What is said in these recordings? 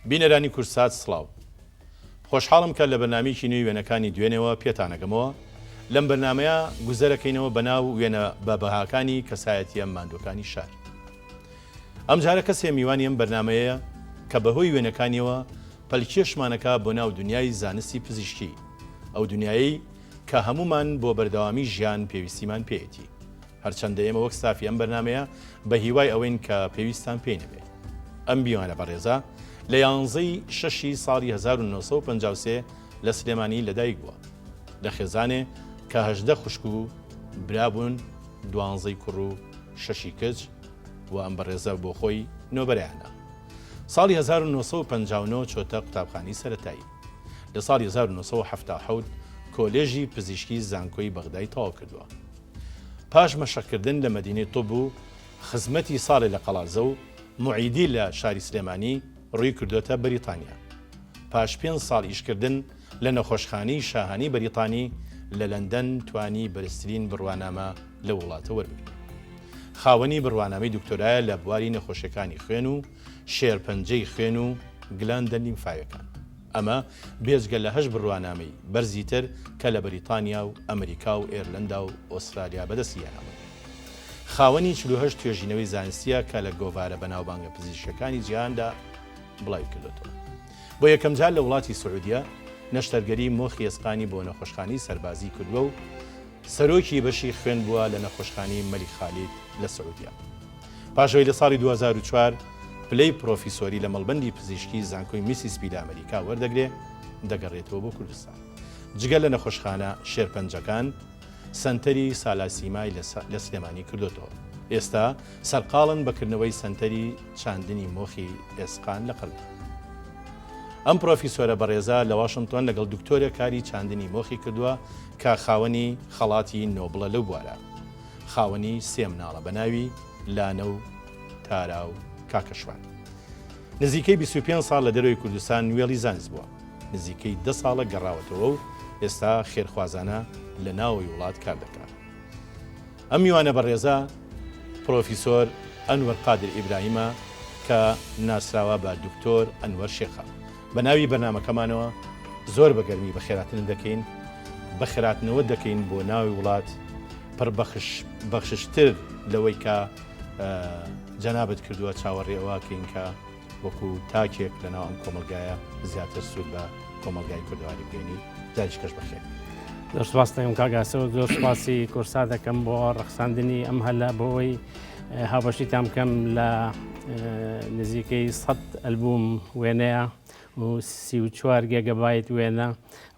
بینەرانی کورسات سڵاو خۆشحاڵم کە لە بەرنامەیەکی نوێی وێنەکانی دوێنەوە پێتانەگەمەوە لەم بەرنامەیە گوزەرەکەینەوە بەناو وێنە بەبەهاکانی کەسایەتی ئەم ماندووەکانی شار. ئەم جارە کەسێ میوانی ئەم بەرنامەیە کە بەهۆی وێنەکانیەوە پەلکێشمانەکە بۆ ناو دنیای زانستی پزیشکی، ئەو دنیایی کە هەمومان بۆ بەردەوامی ژیان پێویستیمان پێیەتی، هەرچەندە ئێمە وەک ستافی ئەم بەرنامەیە بە هیوای ئەوەین کە پێویستان پێی نەبێت. ئەم بیوانە بەڕێزە لە 11 ساڵی 1953 لە سلێمانی لەدایک بووە، لە خێزانێ کە 18 خوشک و برابوون 12 کوڕ و 6 کچ و ئەم بەڕێزە بۆ خۆی نۆبەرایانە. ساڵی 1959 چۆتە قوتابخانەی سەرەتایی. لە ساڵی 1970 کۆلێژی پزیشکی زانکۆی بەغدای تەواو کردووە. پاش مەشقکردن لە مەدینەی تۆب و خزمەتی ساڵی لە قەڵازە و معیدی لە شاری سلێمانی ڕووی کردوتە بەریتانیا. پاش 5 ساڵ ئیشکردن لە نەخۆشخانەی شاهانی بەریتانی لە لەندەن توانی بەرزترین بڕوانامە لە وڵاتە وەربگرێت. خاوەنی بڕوانامەی دکتۆرایە لە بواری نەخۆشیەکانی خوێن و شێرپەنجەی خوێن و گلاندە لیمفاویەکان. ئەمە بێجگە لە 8 بڕوانامەی بەرزی تر کە لە بەریتانیا و ئەمریکا و ئێرلندا و ئۆسترالیا بەدەستیانەوە. خاوەنی 48 توێژینەوەی زانستیە کە لە گۆڤارە بەناوبانگە پزیشکەکانی جیهاندا بڵاوی کردوێتەوە. بۆ یەکەم جار لە وڵاتی سعودیە نەشتەرگەری مۆخی ئێسقانی بۆ نەخۆشخانەی سەربازی کردووە و سەرۆکی بەشی خوێن بووە لە نەخۆشخانەی مەلیک خالید لە سعودیە. پاشەوەی لە ساڵی 2004 پلەی پرۆفیسۆری لە مەڵبەندی پزیشکی زانکۆی میسیسپی لە ئەمریکا وەردەگرێ دەگەڕێتەوە بۆ کوردستان. جگە لە نەخۆشخانە شێرپەنجەکان سەنتەری سالاسیمای لە سلێمانی کردوتەوە. ئێستا سەرقاڵن بەکردنەوەی سەنتەری چاندنی مۆخی ئێسقان لە قەڵب. ئەم پرۆفیسۆرە بەڕێزە لە واشنگتۆن لەگەڵ دکتۆرە کاری چاندنی مۆخی کردووە کە خاوەنی خەڵاتی نۆبڵە لەو بوارە، خاوەنی 3 مناڵە بە ناوی لانە و تارا و کاکەشوان. نزیکەی 25 ساڵ لە دەروی کوردستان نوێڵی زانست بووە، نزیکەی 10 ساڵە گەڕاوەتەوە و ئێستا خێرخوازانە لە ناوەوەی وڵات کار دەکات. ئەم میوانە بەڕێزە پرۆفیسۆر ئەنوەر قادر ئیبراهیمە کە ناسراوە بە دکتۆر ئەنوەر شێخە. بە ناوی بەرنامەکەمانەوە زۆر بەگەرمی بە خێراتن دەکەین، بە خێراتنەوە دەکەین بۆ ناوی وڵات پڕ بەخششتر لەوەی کە جەنابەت کردووە چاوەڕێەوەکەین کە وەکو تاکێک لە ناو ئەم کۆمەلگایە زیاتر سوود بە کۆمەلگای کوردەواری بگەینی. جاریش کەش بەخێر. زۆر سپاس دەکەم کاگاسەوە، زۆر سپاسی کورسا دەکەم بۆ ڕەخساندنی ئەم هەلە بۆەوەی هاوبەشیتان بکەم لە نزیکەی 100 ئەلبوم وێنەیە و 34 گێگەبایت وێنە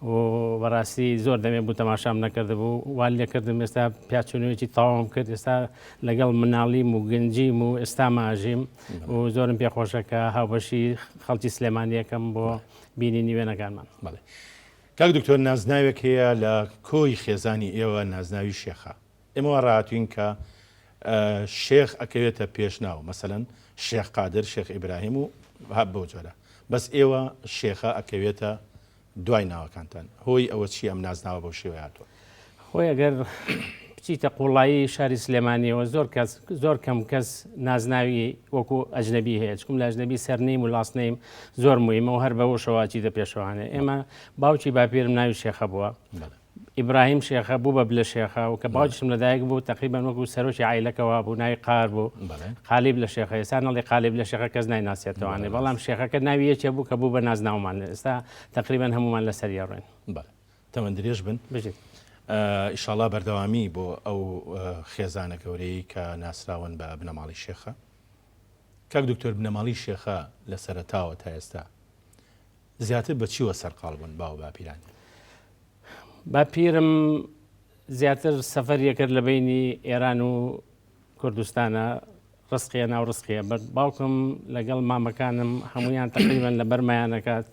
و بەڕاستی زۆر دەمێ بوو تەماشام نەکردبوو، وال لێکردم ئێستا پیاچونەوەیکی تاوام کرد، ئێستا لەگەڵ مناڵیم و گەنجیم و ئێستا ماژیم و زۆرم پێخۆشە کە هاوبەشی خەڵکی سلێمانیەکەم بۆ بینینی وێنەکانمان. بەڵێ کاک دکتۆر، نازناوێک هەیە لە کۆی خێزانی ئێوە، نازناوی شێخە. ئێمەوە ڕاتوین کە شێخ ئەکەوێتە پێشناو، مەسەلەن شێخ قادر، شێخ ئیبراهیم و هەب بەو جۆرە، بەس ئێوە شێخە ئەکەوێتە دوای ناوەکانتان. هۆی ئەوە چی ئەم نازناوە بەو شێوەیە هاتووە؟ خۆی ئەگەر بچیتە قوڵایی شاری سلێمانیەوە زۆر کەم کەس نازناوی وەکو ئەجنەبی هەیە، چکم لە ئەجنەبی سەرنیم و لاستنیم زۆر مویمە و هەر بەوەشەوە چیتە پێشەوانێ. ئێمە باوکی باپیرم ناوی شێخە بووە، ئیبراهیم شێخە بوو بە بلە شێخە و کە باوکیشم لەدایک بوو تقریبان وەکو سەرۆکی عایلەکەەوە بوو، ناوی قار بوو، قالیب لە شێخە. ئێستا نەڵی قالیب لە شێخە کەس نایناسێتەوانێ، بەڵام شێخەکە ناوی یەکێ بوو کە بوو بە نازناومان، ئێستا تقریبان هەمومان لەسەر یاڕێن. تەمەن درێژ بن بژیت. ئیشاڵا بەردەوامی بۆ ئەو خێزانە گەورەی کە ناسراون بە بنەماڵی شێخە. کاک دکتۆر، بنەماڵی شێخە لە سەرەتاوە تا ئێستا زیاتر بە چیوە سەرقاڵ بوون باو باپیران؟ باپیرم زیاتر سەفەریە کرد لە بینی ئێران و کوردستانە، ڕستقیە ناو ڕستقیە. باوکم لەگەڵ مامەکانم هەمویان تقریبان لە بەرمایانەکات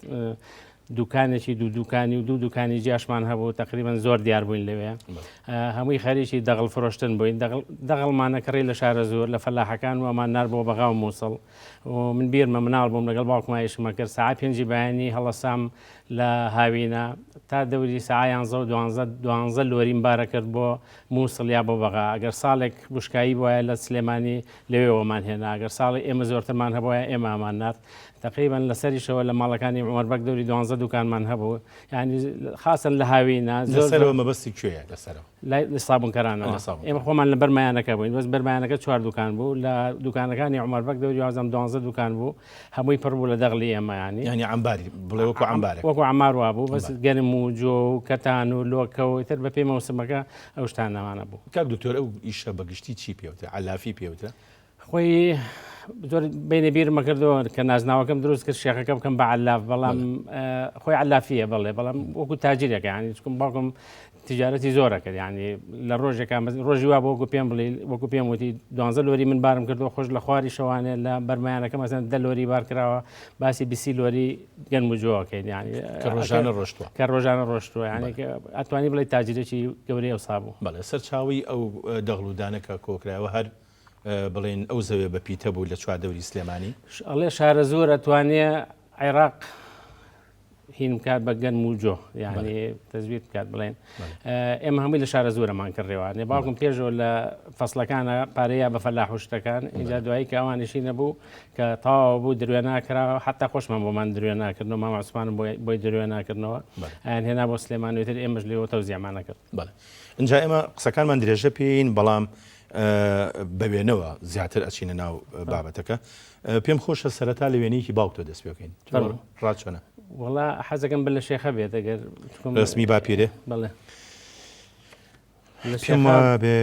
دوکانێکی دوکانی و دوکانی جیاشمان هەبوو تقریبان زۆر دیار بووین لەوێ هەمووی خەریکی دەغڵ فرۆشتن بووین دەغڵمانە کڕی لە شارە زۆر لە فەلاحەکان و ئەمان نار بۆ بەغا و مووسڵ و من بیرمە مناڵ بووم لەگەڵ باوکمایشمە کرد ساعت 5 بەیانی هەڵەسام لە هاوینە تا دەوری ساعت 11 لۆریم بارە کرد بۆ مووسڵ یا بۆ بەغا ئەگەر ساڵێک بشکایی بواە لە سلێمانی لەوێوەمان هێنا ئەگەر ساڵی ئێمە زۆرترمان هەبواە ئێمەمان نات تقریبا لەسەریشەوە لە ماڵەکانی عومەر بەک دەوری 12 دوکانمان هەبوو یعنی خاصن لە هاوینە لەسەرەوە مەبەستی کوێیە لەسەرەوە لە سابونکەرانەوە ئێمە خۆمان لە بەرمایانەکە بووین بەس بەرمایانەکە 4 دوکان بوو لە دوکانەکانی عومەر بەک دەوری 12 دوکان بوو هەمووی پڕ بوو لە دەغڵی ئێمە ینی عەمباری بڵێ وەکو عەمبارێک وەکو عەمار وا بوو بەس گەرم و جۆ و کەتان و لۆکە و تر بە پێی مەوسمەکە ئەو شتانەمانە بوو. کاک دکتۆر ئەو ئیشە بەگشتی چی پێوتە علافی پێوتە؟ خۆی زۆر بینە بیرمە کردەوە کە نازناوەکەم دروست کرد شێخەکە بکەم بە علاف بەڵام خۆی علافیە بەڵام وەکو تاجیرێکە ینی چکم باوکم تجارەتی زۆرە کرد ینی لە ڕۆژێکان ڕۆژی وا بۆ وەکو پێم بڵێ وەکو پێم وتی 12 لۆری من بارم کردەوە خۆش لە خواری شەوانێ لە بەرمایانەکە مەسەن 10 لۆری بار کراوە باسی 20 لۆری گەنم و جۆکەین ینی کە ڕۆژانە ڕۆشتووە کە ڕۆژانە ڕۆشتووە ینی ئەتوانی بڵێ تاجیرێکی گەورەی ئەو سابوو بەڵێ سەرچاوی ئەو دەغڵودانەکە کۆکرایەوە هەر بڵێن ئەو زەوێ بە پیتە بوو لە چواردەوری سلێمانی ئەڵێ شارە زۆر ئەتوانێ عێراق هین بکات بە گەنم و جۆ یعنی تەزویر بکات بڵێن ئێمە هەمووی لە شارە زۆرەمان کردڕێوانێ باوکم پێشەوە لە فەسلەکانە پارەیە بە فەلاح و شتەکان اینجا دوایی کە ئەوانشی نەبوو کە تاوا بوو درێ ناکراوە حتا خۆشمان بۆمان درێ ناکردنەوە مام عوسمانم بۆی درێ ناکردنەوە ئەیان هێنا بۆ سلێمانوێتر ئێمەش لێەوە تەوزیعمانە کرد. بەڵێ اینجا ئێمە قسەکانمان درێژە پێین بەڵام بەوێنەوە زیاتر ئەچینە ناو بابەتەکە پێم خۆشە سەرەتا لە وێنەیەکی باوکتۆ دەست پێ بکەین ڕاچۆنە وڵا حەزەکەم بە لە شێخە بێت ئەگەر ڕسمی باپیرێ بڵێ پێم بێ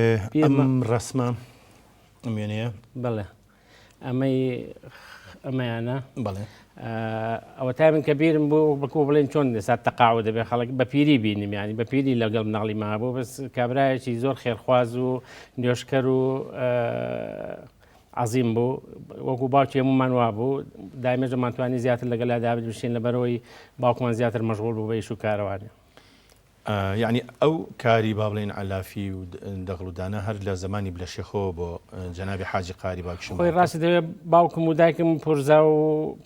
ئەم ڕسمە ئەم وێنەیە بڵێ ئەمەیانە بڵێ ئەوە تا من کە بیرم بوو بەکو بڵێن چۆن دەسات تەقاوە دەبێت خەڵک بە پیری بینیم ینی بە پیری لەگەڵ ناڵی مابوو بەس کابرایەکی زۆر خێرخواز و نوێشکەر و عەزیم بوو وەکو باوکی هەموومان وا بوو دایمە دەمانتوانی زیاتر لەگەڵا بشین لەبەرەوەی باوکمان زیاتر مەشغوڵ بوو بە ئیش و کارەوانێ یعنی ئەو کاری با بڵێن علافی و دەغڵودانە هەر لە زمانی بلەشێخەوە بۆ جەنابی حاجی قاری باکشم خۆی ڕاستی دەوێت باوکم و دایکم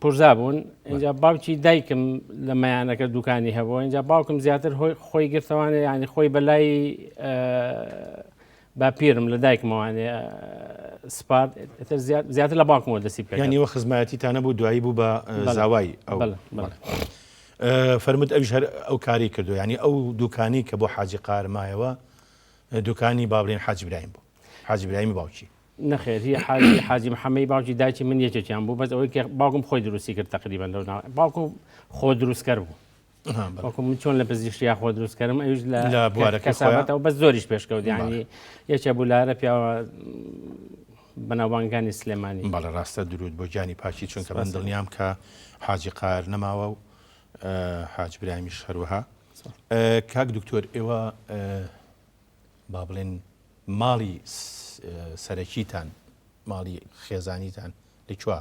پورزا بوون اینجا باوکی دایکم لە مەیانەکە دوکانی هەبووە اینجا باوکم زیاتر خۆی گرتەوانێ ینی خۆی بەلای باپیرم لە دایکمەوانێ سپارت زیاتر لە باوکمەوە دەستی پێ ینیوە خزمەتیتانە بوو دوایی بوو بە زاوای فەرمووت ئەویش هەر ئەو کاری کردو ینی ئەو دوکانی کە بۆ حاجی قار مایەوە دوکانی با بڵێن حاجی برایم بوو حاجی برایمی باوکی نەخێر هی حاجی محەممەی باوکی دایکی من یەکێکیان بوو بەس ئەوەی کە باوکم خۆی دروستی کرد تقریبا لەو باوکم خۆ دروستکەر بوو باوکم من چۆن لە پزیشتیا خۆ دروستکەرم ئەوش لە بوارەکەسابەتەوە بەس زۆریش پێشکەوت ینی یەکێ بوو لارە پیاوە بەناوبانگانی سلێمانی بەڵێ ڕاستە درود بۆ گیانی پاچی چونکە من دڵنیام کە حاجی قار نەماوە و حاج برایمیش هەروەها کاک دکتۆر ئێوە با بڵێن ماڵی سەرەکیتان ماڵی خێزانیتان لەکوێ؟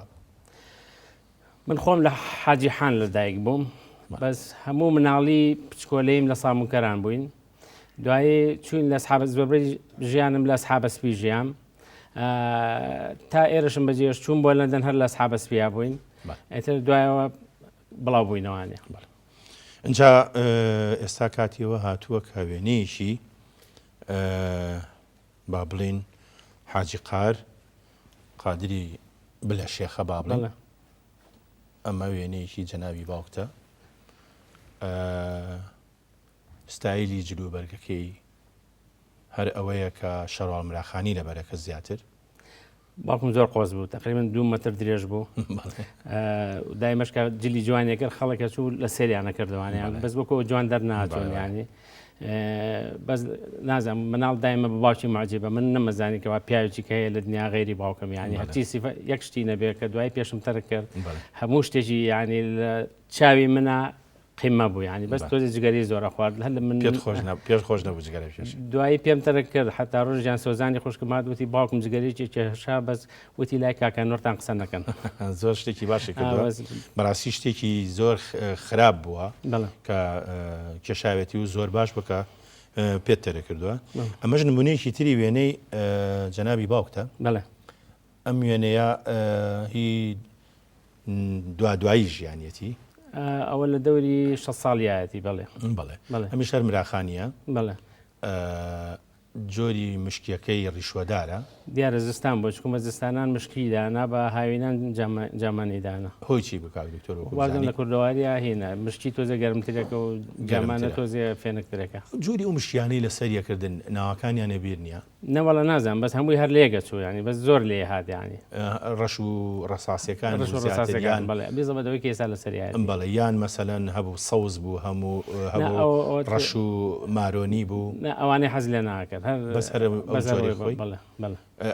من خۆم لە حاجی حان لەدایک بووم بەس هەموو مناڵی پچکۆلەیم لە سامونکەران بووین دوایی چوین لە ئەسحابە زۆربەی ژیانم لە ئەسحابە سپی ژیام تا ئێرەشم بەجێش چوون بۆ لەندەن هەر لە ئەسحابە سپیا بووین ئێتر دوایەوە بڵاو بووینەوانێ. اینجا ئێستا کاتیەوە هاتووە کە وێنەیەکی با بڵێن حاجی قار قادری بلە شێخە با بڵێن ئەمە وێنەیەکی جەنابی باوکتە ستایلی جلوبەرگەکەی هەر ئەوەیە کە شەڕاڵ مراخانی لەبەرەکە زیاتر باوکم زۆر قۆز بوو تقریبا 2 مەتر درێژ بوو دایمەشکە جلی جوانێک کرد خەڵکە چوو لە سێریانە کردوانیان بەس بۆکەوە جوان دەرناچۆن ینی بەس نازانم مناڵ دایمە بە باوکی معجیبە من نەمەزانی کەوا پیاوێکی کە هەیە لە دنیا غێری باوکم ینی هەرچی یەک شتی نەبێت کە دوای پێشم تەرک کرد هەموو شتێکی ینی لە چاوی منە قیمە بوو ینی بەس تۆزی جگەری زۆرە خوارد هەر من پێش خۆش نەبوو جگەرە پێش دوایی پێم تەرە کرد حتا ڕۆژیان سۆزانی خوشکمات وتی باوکم جگەریی کێشا بەس وتی لای کاکە نۆرتان قسە نەکەن زۆر شتێکی باشی کردووە بەڕاستی شتێکی زۆر خراپ بووە کە کێشاوێتی و زۆر باش بکە پێت تەرە کردووە ئەمەش نمونەیەکی تری وێنەی جەنابی باوکتە ئەم وێنەیە هی دوایی ژیانەتی ئەوە لە دەوری 6 ساڵیایەتی بڵێ ئەمیش هەر مراخانیە جۆری مشکیەکەی ڕیشوەدارە دیارە زستان بۆ چکومە زستانان مشکیدانا بە هاوینان جامانیدانا هۆی چی بکات دکتۆر وازم لە کوردەواریە هێنا مشکی تۆزە گەرمترێکە و جامانە تۆزێ فێنکترێکە جۆری ئەو مشکیانەی لە سەریەکردن ناوەکانیان نەبیر نییە نەوەڵە نازانم بەس هەمووی هەر لێگە چوو ینی بەس زۆر لێ هااتیانی ڕەش و ڕساسیەکان ڕساسەکان بڵێ بێزەبەوەی کێسا لە سەریان بەڵێ یان مەسەلەن هەبوو سەوز بوو هەموو ڕەش و مارۆنی بوو ئەوانەی حەز لێ ناکرد بەس هەر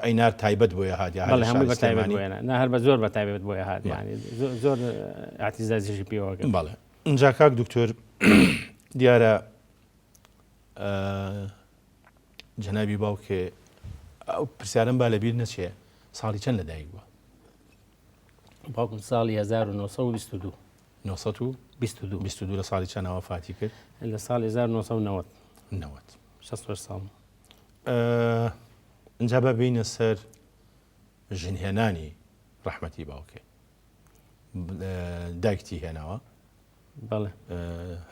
ئەینار تایبەت بۆیە هااتیا هەمووی بە تایبەت بۆێنە نه هەر بە زۆر بە تایبەت بۆیە هااتیانی زۆر ئاتیزازیشی پێوەکە بەڵێ اینجا کاک دکتۆر دیارە جەنابی باوکێ ئەو پرسیارم با لەبیر نەچێ ساڵی چەند لەدایک بووە باوکم ساڵی 1922 1922 لە ساڵی چەندەوە فاتی کرد لە ساڵی 1990 60 ساڵ اینجا بە بینە سەر ژنهێنانی ڕەحمەتی باوکێ دایکتی هێناوە بەڵێ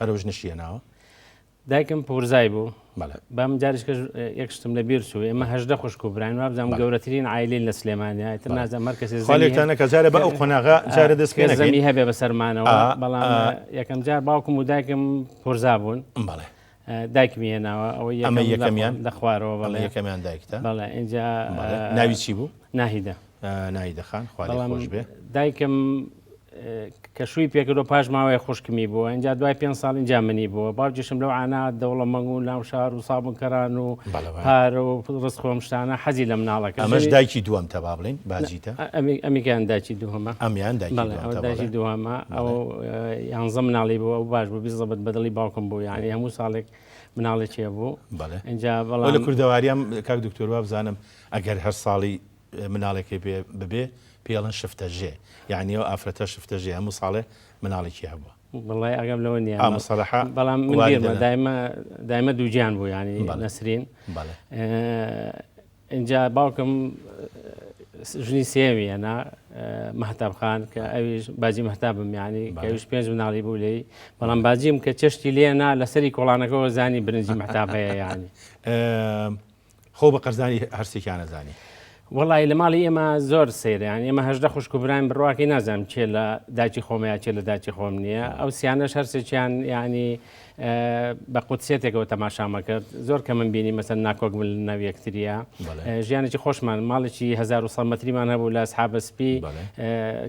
هەرۆژ نشی هێناوە دایکم پورزای بوو بام جارشکە یەک شتم لە بیر چوو ئێمە هەژدە خوشک و براین وابزانام گەورەترین عایلین لە سلێمانیا تر نازانم مەرکەزی خاڵێکتانە کە جارە بە ئەو قۆناغا جارە دەست پێ زەمی هەبێ بەسەرمانەوە بەڵام یەکەم جار باوکم و دایکم پورزا بوون دایکمی هێناوە ئەوە ئەمە یەکەمیان لە خوارەوە بەڵێ یەکەمیان دایکتە بەڵێ اینجا ناوی چی بوو ناهیدە ناهیدەخان خوای خۆش بێ دایکم کە شووی پێکردۆ پاش ماوەیە خوشکمی بووە اینجا دوای 5 ساڵ اینجا منی بووە باوکیشم لەو عانات دەوڵەمەنگ و ناو شار و سابونکەران و پارە و ڕست خۆمشتانە حەزی لە مناڵەکە ئەمەش دایکی دووەم تەبا بڵێن بازیتە ئەمیکیان دایکی دووهەمە ئەمیان دایکی دووهەمە ئەو یانزە مناڵی بووە ئەو باش بوو بیزەبەت بەدڵی باوکم بوو یعنی هەموو ساڵێک مناڵێکیە بوو اینجا بەڵام لە کوردەواریام کاک دکتۆر وا بزانم ئەگەر هەر ساڵی مناڵێکی ببێ پێڵەن شفتەژێ یعنی ئەو ئافرەتە شفتەژێ هەموو ساڵێ مناڵێکی هەبووە بەڵای ئەگەم لەوە نییە مەسەلەحە بەڵام من دایمە دووجیان بوو ینی نەسرین اینجا باوکم ژنی سێویەنا مەهتابخان کە ئەویش باجی مەهتابم یعنی کەویش 5 مناڵی بوو لێی بەڵام باجیم کە چشتی لێنا لەسەری کۆڵانەکەەوە زانی برنجی مەحتاب هەیە یعنی خۆ بە قەرزانی هەرسێکیانە زانی وڵی لە ماڵی ئێمە زۆر سێریان ئێمە هەژدە خوشک و براین بڕواکی نازانم چێ لە داچی خۆمەیە چێ لە داچی خۆم نییە ئەو سیانەش هەرسێکیان ینی بە قوتسێتێکەوە تەماشامە کرد زۆر کە من بینی مەسەر ناکۆگمل ناو یەکتریە ژیانێکی خۆشمان ماڵێکی 1900 مەتریمان هەبوو لە ئەسحابە سپی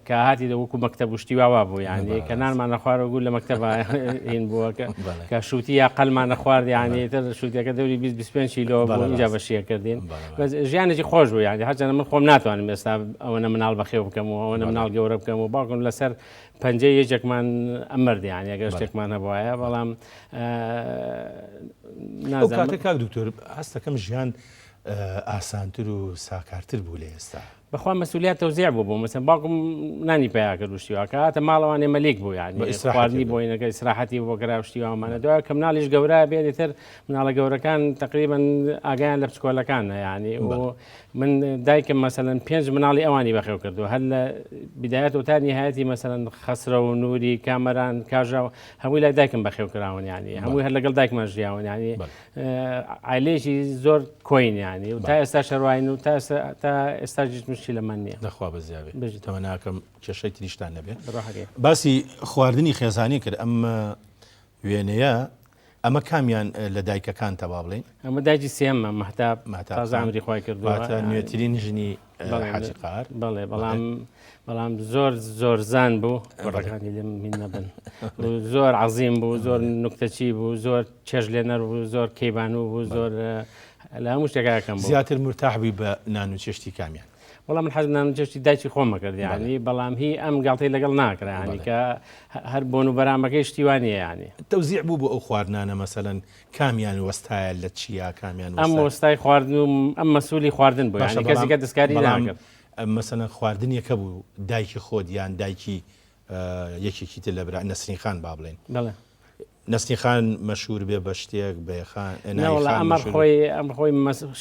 کە هاتی دەوەکو مەکتەب وشتی واوا بوو ینی کە نانمان نەخوارەوە لە مەکتەب هین بووە کە شووتی یا قەلمان نەخوارد ینی تر شووتەکە دەوری 25 کیلۆ بوو اینجا بەشیە کردین ژیانێکی خۆش بوو ینی هەرچەندە من خۆم ناتوانم ئێستا ئەوەنە مناڵ بەخێو بکەم و ئەوەنە مناڵ گەورە بکەم و باوکم لەسەر پەنجەی یەکێکمان ئەمەرد یعنی ئەگەر شتێکمان هەبوایە بەڵام نازانم کاک دکتۆر هەستەکەم ژیان ئاسانتر و ساکارتر بوو لە ئێستا بەخوا مەسئولیت تەوزیع بوو مەسەن باوکم نانی پیا کرد وشتیوە کە هاتە ماڵەوان ئێمە لێک بوو یعنی خواردنی بۆینەکە ئیسراحەتی بۆ کرا وشتیوامانە دوای کە مناڵیش گەورە بێنی تر مناڵە گەورەکان تقریبن ئاگیان لە پچکۆلەکانە یعنی و من دایکم مەسەلەن 5 مناڵی ئەوانی بەخێو کردو هەر لە بدایەت و تا نهایەتی مەسەلەن خەسرە و نووری کامەران کاژاو هەمووی لای دایکم بەخێو کراون یعنی هەمووی هەر لەگەڵ دایکمان ژیاون یعنی عایلێکی زۆر کۆین یعنی و تا ئێستا شەڕواین و تا ئێستا مشکل لەمان نییە دەخوا بەزیاوێ تەمە ناکەم کێشەی تریشتان نەبێت باسی خواردنی خێزانی کرد ئەمە وێنەیە ئەمە کامیان لە دایکەکان تەوا بڵێن ئەمە دایکی سێممە مەحتاب تازامری خۆی کردووە نوێترین ژنی حاجی قار بەڵێ بەڵام زۆر زان بوو ڕەکانی لێ من نەبن زۆر عەزیم بوو زۆر نوکتەچی بوو زۆر چێژ لێنەر بوو زۆر کەیبانوو بوو زۆر لە هەموو شتێکاکەم زیاتر مرتاحبی بە نان و چێشتی کامیان وەڵام من حەزم نانجێشتی دایکی خۆمە کرد یعنی بەڵام هی ئەم گاڵتەی لەگەڵ ناکرا ینی کە هەر بۆن و بەرامەکەی شتیوانە یعنی تەوزیع بوو بۆ ئەو خواردنانە مەسەلەن کامیان وەستایە لە چیا کامیان ئەم وەستای خواردن و ئەم مەسئولی خواردن بوو ینی کەسێکە دەستکاری ناکرد مەسەلەن خواردن یەکە بوو دایکی خۆت یان دایکی یەکێکی تر لە برا نەسرین خان با بڵێن بەڵێ نەسرین خان مەشهور بێ بە شتێک بێخان ئەمە خۆی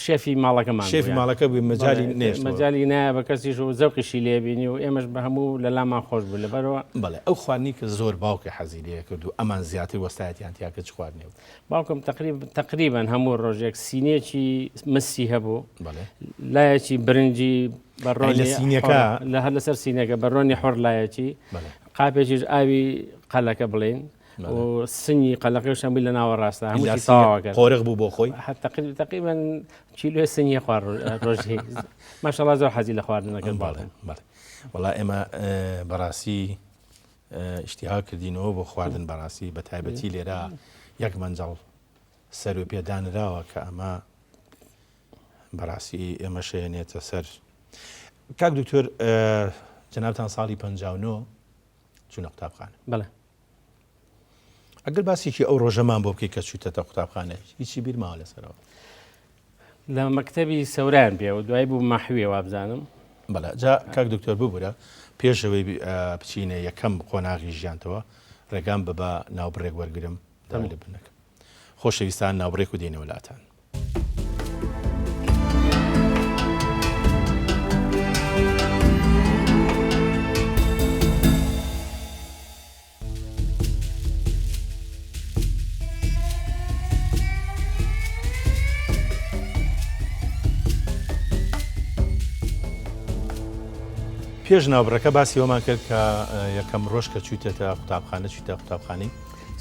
شێفی ماڵەکەمان شێفی ماڵەکە بووی مەجای نێشت مەجای نایە بە کەسیش و زەوقیشی لێبینی و ئێمەش بە هەموو لە لامان خۆش بوو لەبەرەوە بەڵێ ئەو خواردنی کە زۆر باوکە حەزی لێ کرد و ئەمان زیاتر وەستایەتیان تیاکە چ خواردنێ و باوکم تقریبا هەموو ڕۆژێک سینێکی مسی هەبوو بەڵێ لایەکی برنجی لە سینەکە لە هەر لەسەر سینەکە بەڕۆنی حۆر لایەکی قاپێکیش ئاوی قەلەکە بڵێن و سنی قەلەکەی شەمبی لە ناوە ڕاستە هەمووی تاواکە قۆرق بوو بۆ خۆی تقریبا کیلۆ سنیە خوار ڕۆژی ماشەڵڵا زۆر حەزی لە خواردنەکە باڵێ وەڵا ئێمە بەڕاستی ئیشتیها کردینەوە بۆ خواردن بەڕاستی بە تایبەتی لێرە یەک مەنجەڵ سەر و پێدانراوە کە ئەمە بەڕاستی ئێمە شێنێتە سەر کاک دکتۆر جەنابتان ساڵی 59 چوونە قوتابخانە بەڵێ ئەگەر باسێکی ئەو ڕۆژەمان بۆ بکەی کە چووتەتە قوتابخانە هیچی بیرماوە لەسەرەوە لە مەکتەبی سەوران پێ و دوای بوو ماحوێ وابزانم بەڵێ جا کاک دکتۆر ببوورە پێشەوەی بچینە یەکەم قۆناغی ژیانتەوە ڕێگام بە ناوبڕێک وەرگرم لە بنەکە خۆشەویستان ناوبڕێک و دێنەوە لاتان پێش ناوبڕەکە باسی ئەومان کرد کە یەکەم ڕۆژ کە چوویتێتە قوتابخانە چوویتە قوتابخانەی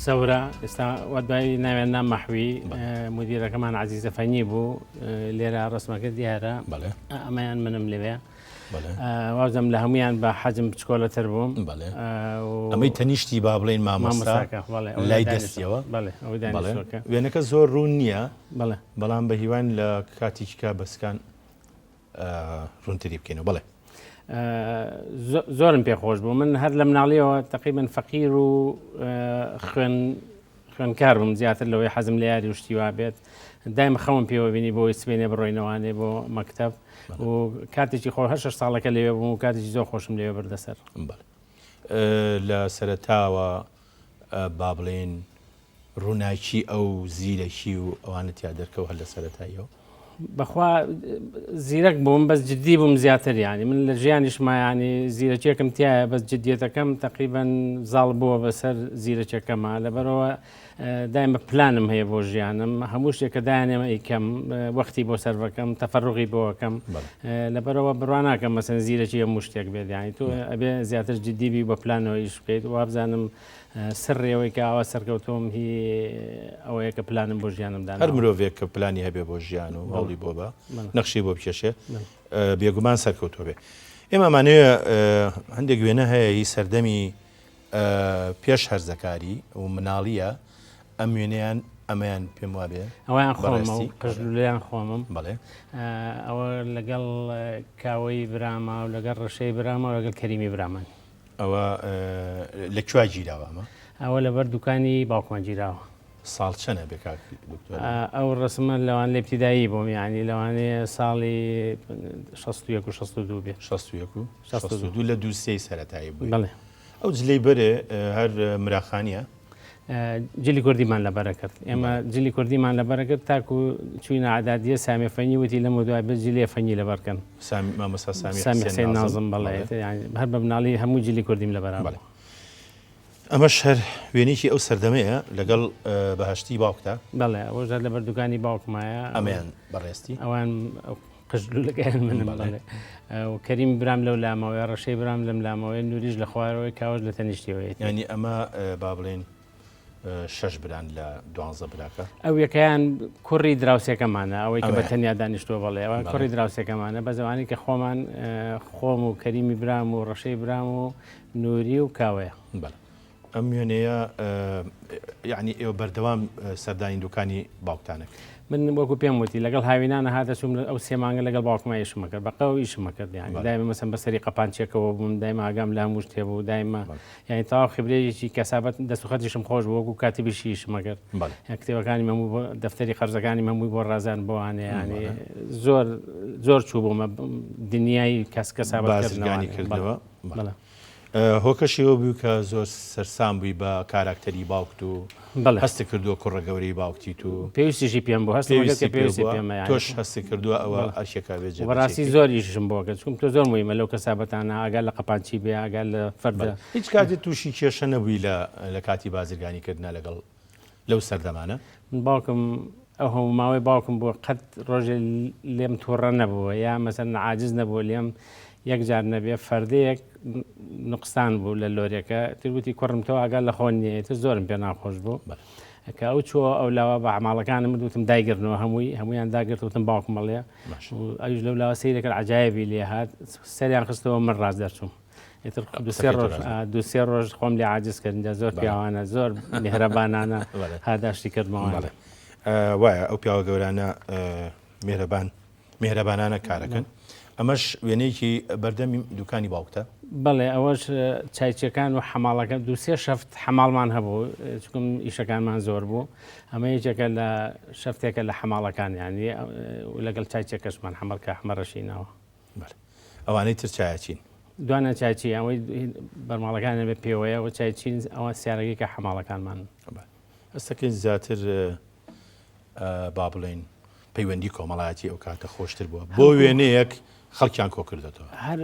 سەورە ئێستا وەدوای ناوێن نام مەحوی مدیرەکەمان عەزیزە فەنی بوو لێرە ڕسمەکە دیارە بەڵێ ئەمەیان منم لەوێ وازم لە هەمویان بە حەجم بچکۆلەتر بووم ئەمەی تەنیشتی با بڵێن مامۆستا لای دەستیەوە وێنەکە زۆر ڕوون نییە بەڵام بە هیوان لە کاتیکە بەسکان ڕوونتری بکەینەوە بڵێ زۆرم پێخۆش بوو من هەر لە مناڵیەوە تقریبا فەقیر و خوێنکار بووم زیاتر لەوەی حەزم لە یاری شتیوا بێت دایمە خەوم پێوە بینی بۆی سبێنێ بڕۆینەوانێ بۆ مەکتەب و کاتێکی خۆ هەر 6 ساڵەکە لەوێ بووم و کاتێکی زۆر خۆشم لێوێ بردەسەر لە سەرەتاوە با بڵێن ڕووناکی ئەو زیرەکی و ئەوانە تیا دەرکەوە هەر لە سەرەتاییەوە بەخوا زیرەک بووم بەس جددی بووم زیاتر ینی من لە ژیانیشمایانی زیرەکێکم تایە بەس جددیەتەکەم تقریبا زاڵ بووە بەسەر زیرەکەکەمە لەبەرەوە دایمە پلانم هەیە بۆ ژیانم هەموو شتێکە دایانێمە ئیکەم وەختی بۆ سەرڤەکەم تەفەڕوغی بۆەکەم لەبەرەوە بڕواناکەم مەسەن زیرەکی هەموو شتێک بێت یانی تۆ ئەبێ زیاتر جددیبی بە پلانەوە ئیش بکەیت وابزانم سڕێەوەی کە ئاوا سەرکەوتۆم هی ئەوەیە کە پلانم بۆ ژیانمدان هەر مرۆڤێک کە پلانی هەبێ بۆ ژیان و هەوڵی بۆ بە نەخشی بۆ بکێشێ بێگومان سەرکەوتۆ بێ ئێمەمانەیە هەندێک وێنە هەیە هی سەردەمی پێش هەرزەکاری و مناڵیە ئەم وێنەیان ئەمەیان پێم وابێ ئەویان خۆمە و قژلولیان خۆمم بڵێ ئەوە لەگەڵ کاوەی برامە و لەگەڵ ڕەشەی برامە و لەگەڵ کەریمی برامان ئەوە لە کوای گیراوەمە ئەوە لەبەر دوکانی باوکمان گیراوە ساڵ چەنە بێ کاک دکتۆر ئەو ڕسمە لەوان لە ابتیدایی بووم یعنی لەوانەیە ساڵی 61 و 62 بێ 62 لە دووسێی سەرەتایی بووی بڵێ ئەو جلەی بەرێ هەر مراخانیە جلی کوردیمان لەبەرە کرد ئێمە جلی کوردیمان لەبەرە کرد تاکو چوینە عادادیە سامی فەنی وتی لەمە دوای بە جلی فەنی لەبەرکەن مامۆستا سامی حسین نازم بەڵێ هەر بە مناڵی هەموو جلی کوردیم لەبەرە ئەمەش هەر وێنێکی ئەو سەردەمەیە لەگەڵ بەهشتی باوکتا بەڵێ ئەوەش لەبەر دوکانی باوکمایە ئەمەیان بەڕێستی ئەوان قژلوولەکەیان منم بڵێ و کەریم برام لەو لامەوەی ڕەشەی برام لەم لامەوەی نوریش لە خوارەوەی کاوەش لە تەنیشتیەوەیەت ینی ئەمە با بڵێن 6 بران لە 12 براکە ئەو یەکەیان کوڕی دراوسێکەمانە ئەوەی کە بە تەنیا دانیشتووە بڵێ ئەوە کوڕی دراوسێکەمانە بە زمانی کە خۆمان خۆم و کەریمی برام و ڕەشەی برام و نووری و کاوەیە ئەم وێنەیە یعنی ئێوە بەردەوام سەردانی دوکانی باوکتانێک من وەکو پێم وتی لەگەڵ هاوینانە هاتەچوم ئەو سێمانگە لەگەڵ باوکمە ئیشمە کرد بەقەو ئیشمە کرد یانی دایمە مەسەن بەسەری قەپانچێکەوە بووم دایمە ئاگام لە هەموو شتێ بوو دایمە یانی تاوا خبرەیەکی کەسابەت دەسوخەتیشم خۆش بوو وەکو کاتیبیشی ئیشمە کرد کتێبەکانی هەموو دەفتەری قەرزەکانی هەمووی بۆ ڕازان بۆوانێ ینی زۆر چوو بوومە دنیای کەسابەتگانی کردەوە هۆکەشیەوە بوو کە زۆر سەرسام بووی بە کاراکتەری باوکت و هەستی کردووە کوڕە گەورەی باوکتی و پێویستیشی پێم بوو هەست تۆش هەستی کردووە ئەوە ئەرشێکا بێجێ بەڕاستی زۆریشم بۆکە چون تۆ زۆر مویمە لەو کەسابەتانە ئاگال لە قەپانچی بێ ئاگال لە فەردە هیچ کاتی تووشی کێشە نەبووی لە کاتی بازرگانیکردنا لەگەڵ لەو سەردەمانە من باوکم ئەو هەموو ماوەی باوکم بووە قەت ڕۆژێ لێم تووڕە نەبووە یا مەسەن عاجز نەبووە لێم یەکجار نەبێ فەردەیەک نقصان بوو لە لۆرێکە تروتی کوڕم تۆ ئاگال لە خۆن نیە زۆرم پێ ناخۆش بوو کە ئەو چووە ئەو لاوە بە عماڵەکانم دوتم دایگرنەوە هەمویان داگرتوتم باوکم مەڵێ ئەوش لەو لاوە سەیرێکە عجایبی لێ هات سەریان خستەوە من ڕاست دەرچوم دوسێ ڕۆژ خۆم لێ عاجز کردن زۆر پیاوانە زۆر میهرەبانانە هاداشتی کردمەوە وایە ئەو پیاوە گەورانە میهرەبانانە کارەکەن ئەمەش وێنەیەکی بەردەمی دوکانی باوکتە بەڵێ ئەوەش چایچەکان و حەماڵەکە دوسێ شەفت حەماڵمان هەبوو چکم ئیشەکانمان زۆر بوو ئەمە یەکێکە لە شەفتێکە لە حەماڵەکان یانی لەگەڵ چایچەکەشمان حەمەڵکە حمەڕەشینەوە ئەوانەی تر چایچین دوانە چاچی ئەوەی بەرماڵەکانە بە پێوەیە و چایچین ئەوە سیارەکەی کە حەماڵەکانمان هەستەکەی زیاتر با بڵێن پەیوەندی کۆمەڵایەتی ئەو کاتە خۆشتر بووە بۆ وێنەیەک خەڵکیان کۆ کردێتەوە هەر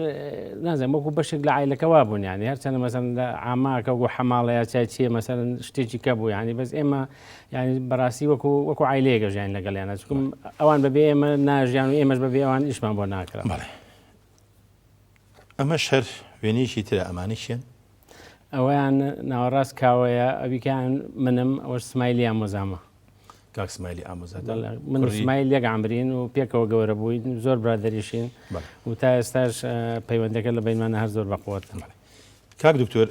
نازانم وەکو بەشێک لە عیلەکەوا بوون ینی هەرچەندە مەسەن لە ئاماکە وەکو حەماڵەیە چاچیە مەسەرەن شتێکی کە بوو ینی بەس ئێمە ینی بەڕاستی وەکو عیلەیەکە ژیان لەگەڵیانە چکم ئەوان بەبێ ئێمە ناژیان و ئێمەش بەبێ ئەوان ئیشمان بۆ ناکرا ئەمە شەر وێنەیەکی ترە ئەمانیشیان ئەویان ناوەڕاست کاوەیە ئەویکیان منم ئەوەش سمایلیان مۆزامە کاک سمایلی ئامۆزات من سمایل یەک عامرین و پێکەوە گەورە بووین زۆر برادەریشین و تا ئێستاش پەیوەندەکە لە بینمانە هەر زۆر بەقوت کاک دکتۆر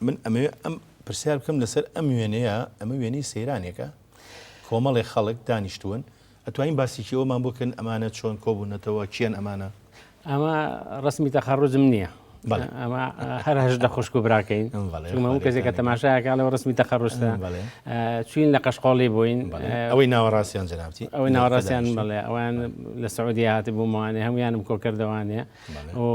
من ئەمەوێ ئەم پرسیار بکەم لەسەر ئەم وێنەیە ئەمە وێنەی سەیرانێکە کۆمەڵی خەڵک دانیشتوون ئەتوانین باسیکی ئەومان بکەن ئەمانە چۆن کۆبوونەتەوە کێن ئەمانە ئەمە ڕسمی تەخەڕوجم نییە ئەمە هەر هەژدە خوشک و براکەین هەموو کەسێکە تەماشایەکەڵەوە ڕسمی تەخەڕوشتە چوین لە قەشقۆڵی بووین ئەوەی ناوەڕاستیان جەنابەتی ئەوەی ناوەڕاستیان بڵێ ئەویان لە سعودی هاتی بوومەوانێ هەمویانم کۆ کردەوانێ و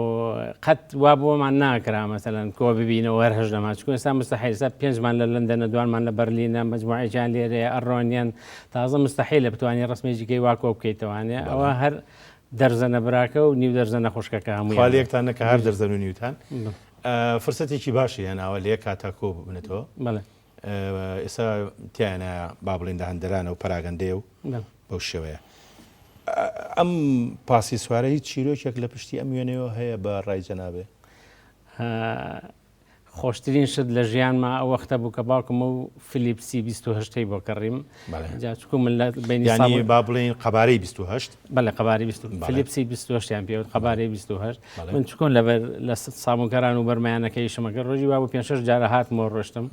قەت وا بۆمان ناکرا مەسەلەن کۆ ببینەوە هەر هەژدەمان چکن ئێستا مستەحیل ئێستا پێنجمان لە لەندەنە دوانمان لە بەرلینە مەجموعەیەکیان لێرەیە ئەڕۆنیان تازە مستەحیلە بتوانین ڕسمێکیکەی وا کۆ بکەیتەوانێ ئەوە هەر دەرزەنە براکە و نیو دەرزەنە خوشکەکە هەموو خاڵیەکتانە کە هەر دەرزەن و نیوتان فرسەتێکی باشی هێناوە لێ کاتا کۆ ببنێتەوە ئێستا تیانە با بڵێن داهەندەرانە و پەراگەندەیە و بەو شێوەیە ئەم پاسی سوارە هیچ چیرۆکێک لە پشتی ئەم وێنەوە هەیە بە ڕای جەنابێ خۆشترین شت لە ژیانما ئەو وەختە بوو کە باوکم و فلیپسی 28 بۆ کڕیم جاچکو من لە بینی با بڵێن قەبارەی 28 بەڵێ قەبارەی فلیپسی 28یان پێوت قەبارەی 28 من چکۆن لە سامونکەران و بەرمایانەکەی شمەکە ڕۆژی وا بوو 5-6 جارە هاتمەوە ڕۆشتم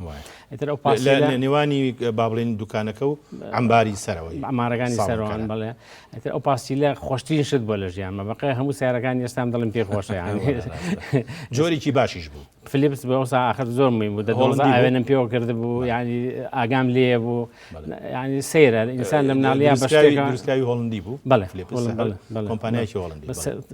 ئیتر ئەو پاسی لە نێوانی با بڵێن دوکانەکە و ئەمباری سەرەوەی ئەمارەکانی سەرەوەن بڵێ ئیتر ئەو پاسی لە خۆشترین شت بۆ لە ژیانمە بەقەی هەموو سیارەکانی ئێستام دڵم پێ خۆشە جۆرێکی باشیش بوو فلیپس بۆ آخر زۆر مهم بوو دەدۆڵزە ئاوێنم پێوە کرد بوو ینی ئاگام لێ بوو ینی سەیرە ئینسان لە مناڵیا بەشتێکی هۆڵندی بوو بەڵێ کۆمپانیایکی هۆڵندی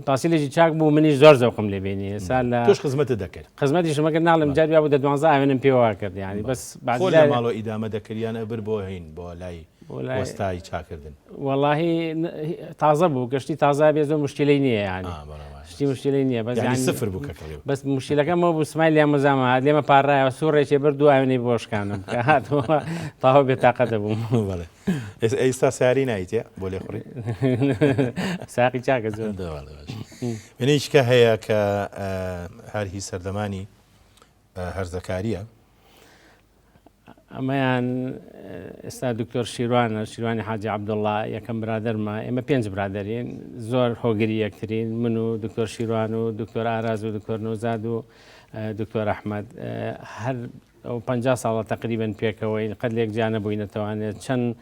پاسیلێکی چاک بوو منیش زۆر زەوقم لێ بینی ئێستا لە توش خزمەتت دەکرد خزمەتی شمەکە ناڵم جاری بوو 12 ئاوێنم پێوە کرد ینی بەس لە ماڵۆ ئیدامە دەکردیان ئەبر بۆ هین بۆ لای وەستای چاکردن وەڵاهی تازە بوو گەشتی تازا بێ زۆر مشکلەی نییە ینی شتی مشکلەی نییە بەس سفر بوو بەس مشکلەکەمەوە بوو سمایلیان مەزامە هات لێمە پاڕایەوە سوڕێکی بەر دوو ئاوێنەی بۆشکانم کە هاتەوە تاوە بێتاقەتە بووم ئێستا سیاری نایتێ بۆ لێ خوڕی ساقی چاکە زۆر وێنەیەکە هەیە کە هەر هی سەردەمانی هەرزەکاریە ئەمەیان ئێستا دکتۆر شیروانی حاجی عەبدوڵڵا یەکەم برادەرمە، ئێمە 5 برادەرین، زۆر هۆگری یەکترین، من و دکتۆر شیروان و دکتۆر ئاراز و دکتۆر نۆزاد و دکتۆر ئەحمەد، هەر ئەو 50 ساڵە تقریبن پێکەوەی قەت لێک جا نەبووینەتەوانێت، چەند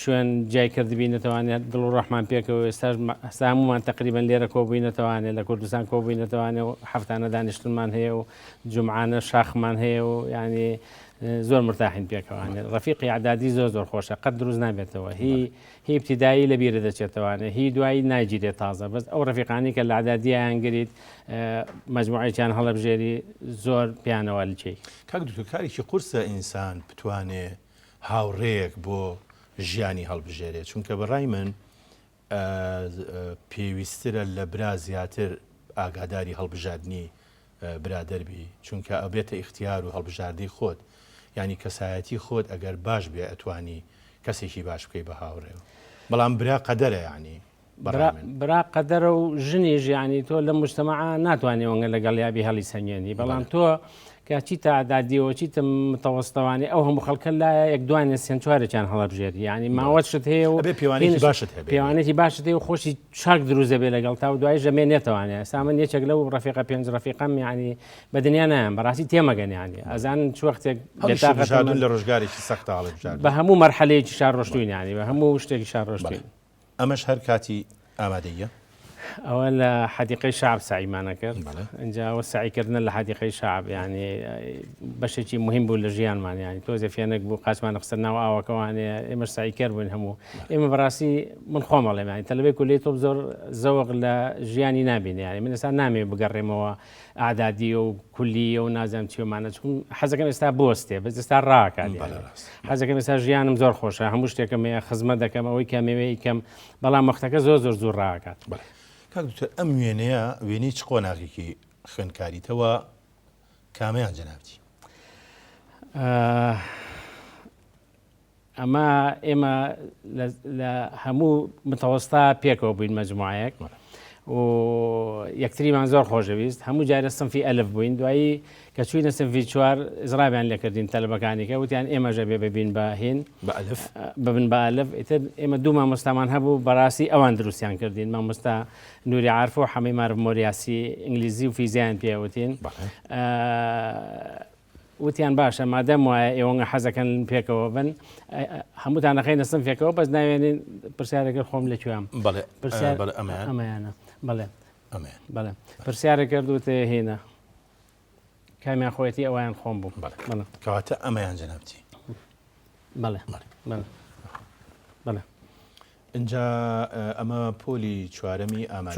شوێن جای کردبووینەتەوانێت، دڵ و ڕەحمان پێکەوە ئێستا هەمومان تقریبن لێرە کۆبووینەتەوانێت، لە کوردستان کۆبووینەتەوانێت و هەفتانە دانیشتنمان هەیە و جومعانە شاخمان هەیە و ینی زۆر مرتاحین پێکەوانێت. ڕەفیقی عەدادی زۆر خۆشە، قەت دروست نابێتەوە، هی ابتیدایی لەبیرە دەچێتەوانێت، هی دوایی ناگیرێت تازە، بەس ئەو ڕەفیقانی کە لە عەدادییان گریت مەجموعەیەکیان هەڵەبژێری زۆر پیانەوە لچەی. کاک دکتۆر کارێکی قورسە ئینسان بتوانێت هاوڕێیەک بۆ ژیانی هەڵبژێرێت، چونکە بەڕای من پێویسترە لە برا زیاتر ئاگاداری هەڵبژاردننی برادەربی، چونکە ئەبێتە ئیختیار و هەڵبژاردی خۆت، ینی کەسایەتی خۆت ئەگەر باش بێ ئەتوانی کەسێکی باش بکەی بە هاوڕێەوە، بەڵام برا قەدەرە، ینی برا قەدەرە و ژنیش ینی تۆ لە مجتەمەعا ناتوانێت وەنگە لەگەڵ یابی هەڵی سەنگێنی، بەڵام تۆ کە چیتە عەدادیەوە چیتە متەوەستەوانی ئەو هەموو خەڵکە لایە یەک دوانێ سێن چوارێکیان هەڵەبژێری، ینی ماوەتشت هەیە و پێوانێتی باشت هەیە و خۆشی چاک دروست دەبێت لەگەڵ تا و دوای ژەمێنێتەوانێت. ئێستا من یەکێک لەو ڕەفیقە 5 ڕەفیقەم ینی بەدنیا نایان بەڕاستی تێمەگەن، ینی ئەزانن چ وەختێک لە ڕۆژگارێکی سەختە هەڵبژاردن بە هەموو مەرحەلەیەکی شار ڕۆشتوین، ینی بە هەموو شتێکی شار ڕۆشتوین. ئەمەش هەر کاتی ئامادەیە؟ ئەوە لە حەدیقەی شعب سعیمانە کرد، ئەنجاوە سعیکردنە لە حەدیقەی شعب، ینی بەشێکی مهم بوو لە ژیانمان، ینی تۆ زەفێنێک بوو قاچمان قسە ناو ئاوەکەوانێ ئێمە سعیکرد بووین هەموو ئێمە بەڕاستی من خۆمەڵێم، ینی تەلەبەی کولەی تۆ زۆر زەوق لە ژیانی نابینێ، ینی من ئێستا نامێ بگەڕێمەوە ئاعدادی و کولیە و نازانم چیمانە، چون حەزەکەم ئێستا بۆستێ بەس ئێستا ڕاکات، حەزەکەم ئێستا ژیانم زۆر خۆشە، هەموو شتێکم هەیە، خزمەت دەکەم، ئەوەی کەمەوەی کەم، بەڵام وەختەکە زۆر زوو ڕاکات. کاک دکتۆر ئەم وێنەیە وێنەی چ قۆناغێکی خوێندکاریتەوە کامیان جەنابەتی؟ ئەمە ئێمە لە هەموو متەوەستا پێکەوە بووین مەجموعەیەک و یەکتریمان زۆر خۆشەویست، هەموو جارە سنفی ئەلف بووین، دوایی کە چوینە سنفی 4 ئزرابیان لێکردین تەلەبەکانیکە وتیان ئێمەژە بێ ببین بە هین ببن بە ئەلف، ئیتر ئێمە دوو مامۆستامان هەبوو بەڕاستی ئەوان دروستیان کردین، مامۆستا نوری عارف و حەمەی مارف مۆریاسی ئینگلیزی و فیزیان پێوتین، وتیان باشە مادەم وایە ئێوەنگە حەزەکەن پێکەوە بن هەمووتان نەخەینە سنفێکەوە، بەس ناوێنین پرسیارەکە خۆم لەکوێم ئەمەیانە بەڵێ پرسیارە کردوتە هێنە کامیان خۆەتی ئەویان خۆم بوو کەواتە ئەمەیان جەنابەتی؟ بەڵێ اینجا ئەمە پۆلی چوارەمی ئامادە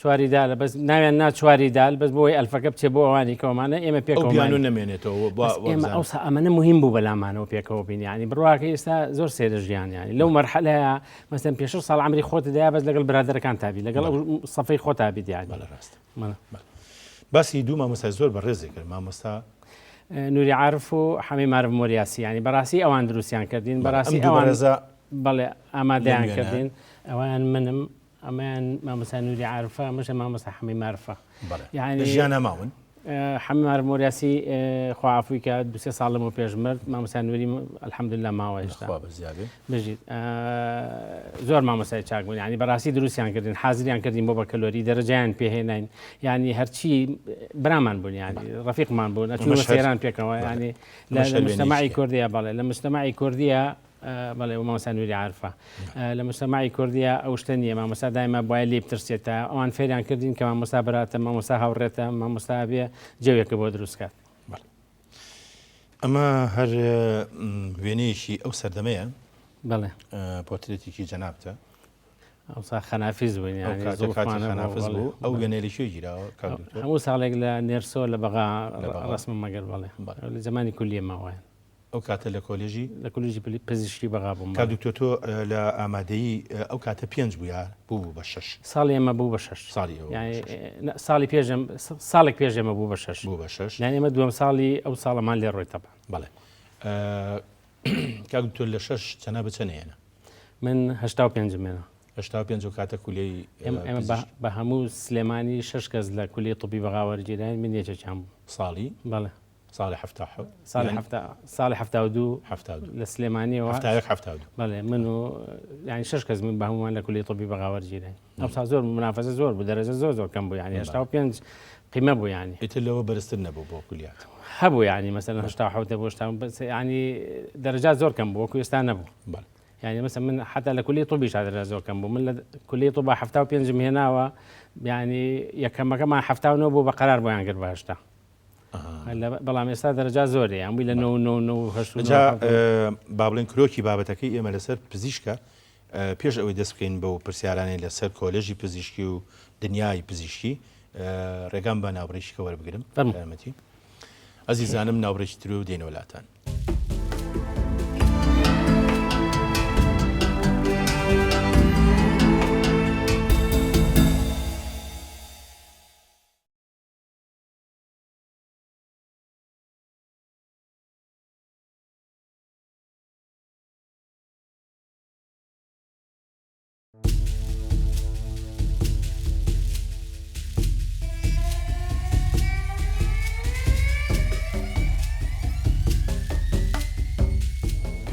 چواری دالە بەس ناویان چواری دال بەس بۆی ئەلفەکە بچێ بۆ ئەوانی کەومانە ئێمە پێکەوە نەمێنێتەوە ئێمە ئەوسا ئەمەنە مهم بوو بەلامانەوە پێکەوە بین، ینی بڕواکە ئێستا زۆر سێرە ژیان، ینی لەو مەرحەلەیە مەسەن پێ 6 ساڵ عەمری خۆت دەیا بەس لەگەڵ برادەرەکان تابی لەگەڵ سەفەی خۆت تابی دیار. باسی دوو مامۆستا زۆر بەڕێزی کرد، مامۆستا نوری عارف و حەمەی مارف مۆریاسی، ینی بەڕاستی ئەوان دروستیان کردین، بەڕاستی ئەوان بەڵێ ئامادەیان کردین، ئەوان منم ئەمەیان مامۆستا نوری عارفە، مەشە مامۆستا حەمەی مارفە، یعنی ژیان نەماون. حەمەی مارف مۆریاسی خوا عەفوی کات 2-3 ساڵ لەمەوە پێش مرد، مامۆستا نوری الحەمدوللا ماوە هێشتا بژیت، زۆر مامۆستای چاک بوون، ینی بەڕاستی دروستیان کردین، حازریان کردین بۆ بەکەلۆری دەرەجەیان پێهێناین، ینی هەرچی برامان بوون، ینی ڕەفیقمان بوون، ئەچوونە سەیران پێکەوە، ینی لە مجتەمەعی کوردیە بەڵێ لە مجتەمەعی کوردیە بەڵێ مامۆستا نوری عارفە لە مجتەمەعی کوردیە ئەو شتە نییە، مامۆستا دایما بایە لێ بترسێتە، ئەوان فێریان کردین کە مامۆستا براتە، مامۆستا هاوڕێتە، مامۆستا بێ جەوێکە بۆ دروستکات. ئەمە هەر وێنەیەکی ئەو سەردەمەیە؟ بەڵێ پۆرترێتێکی جەنابتە ئەوسا خەنافیز بووین، خەنافیز بوو، ئەو وێنەی لەکوێ گیراوە؟ هەموو ساڵێک لە نێرسۆ لە بەغا ڕسمم مەگەر بەڵێ لە زمانی کولیە ماوایە. ئەو کاتە لە کۆلێژی پزیشکی بەغا بووم. کاک دکتۆر تۆ لە ئامادەیی ئەو کاتە 5 بووە بوو بە 6 ساڵی ئێمە بوو بە 6 ساڵی پێشم ساڵێک پێش ئێمە بوو بە 6 بوو بە 6 یعنی ئێمە دووەم ساڵی ئەو ساڵەمان لێ ڕۆی تەبان. بەڵێ کاک دکتۆر لە 6 چەنە بچەنێنە؟ من 85 مێنە 85 کاتە کولەی ئێمە بە هەموو سلێمانی 6 کەس لە کولی طبی بەغا وەرگیراین، من یەکێکیان بوو. ساڵی؟ بەڵێ ساڵی هەفتا و دوو لە سلێمانیەوە هەفتايەک بەڵێ من و ینی 6 کەس من بە هەمومان لە کولی طبی بەغاوەرگیرین ئەوسا زۆر منافەسە زۆر بوو دەرەجە زۆر کەم بوو ینی 85 قیمە بوو ینی ئیتر لەوە بەرزتر نەبوو بۆ کولیات هەبوو ینی مەسەلەن 87 بۆ ینی دەرەجات زۆر کەم بوو وەکو ئێستا نەبوو يعني مثلا من حتى لكلية طبي شادر زور كم من كلية طب حفتة وبينجم هنا يعني يكمل كمان حفتة ونوبو بقرار بيان قرب هشتا هلا بلا مسا درجة زوري يعني ولا نو هشتو جا بابلين كروكي بابتكي إما لسر بزيشكا پیش ئەوەی دەست بکەین بەو پرسیارانەی لەسەر کۆلێژی پزیشکی و دنیای پزیشکی ڕێگام بە ناوڕێژیکە وەربگرم یارمەتی ئەزیزانم ناوڕێژی تر و دێنە وڵاتان.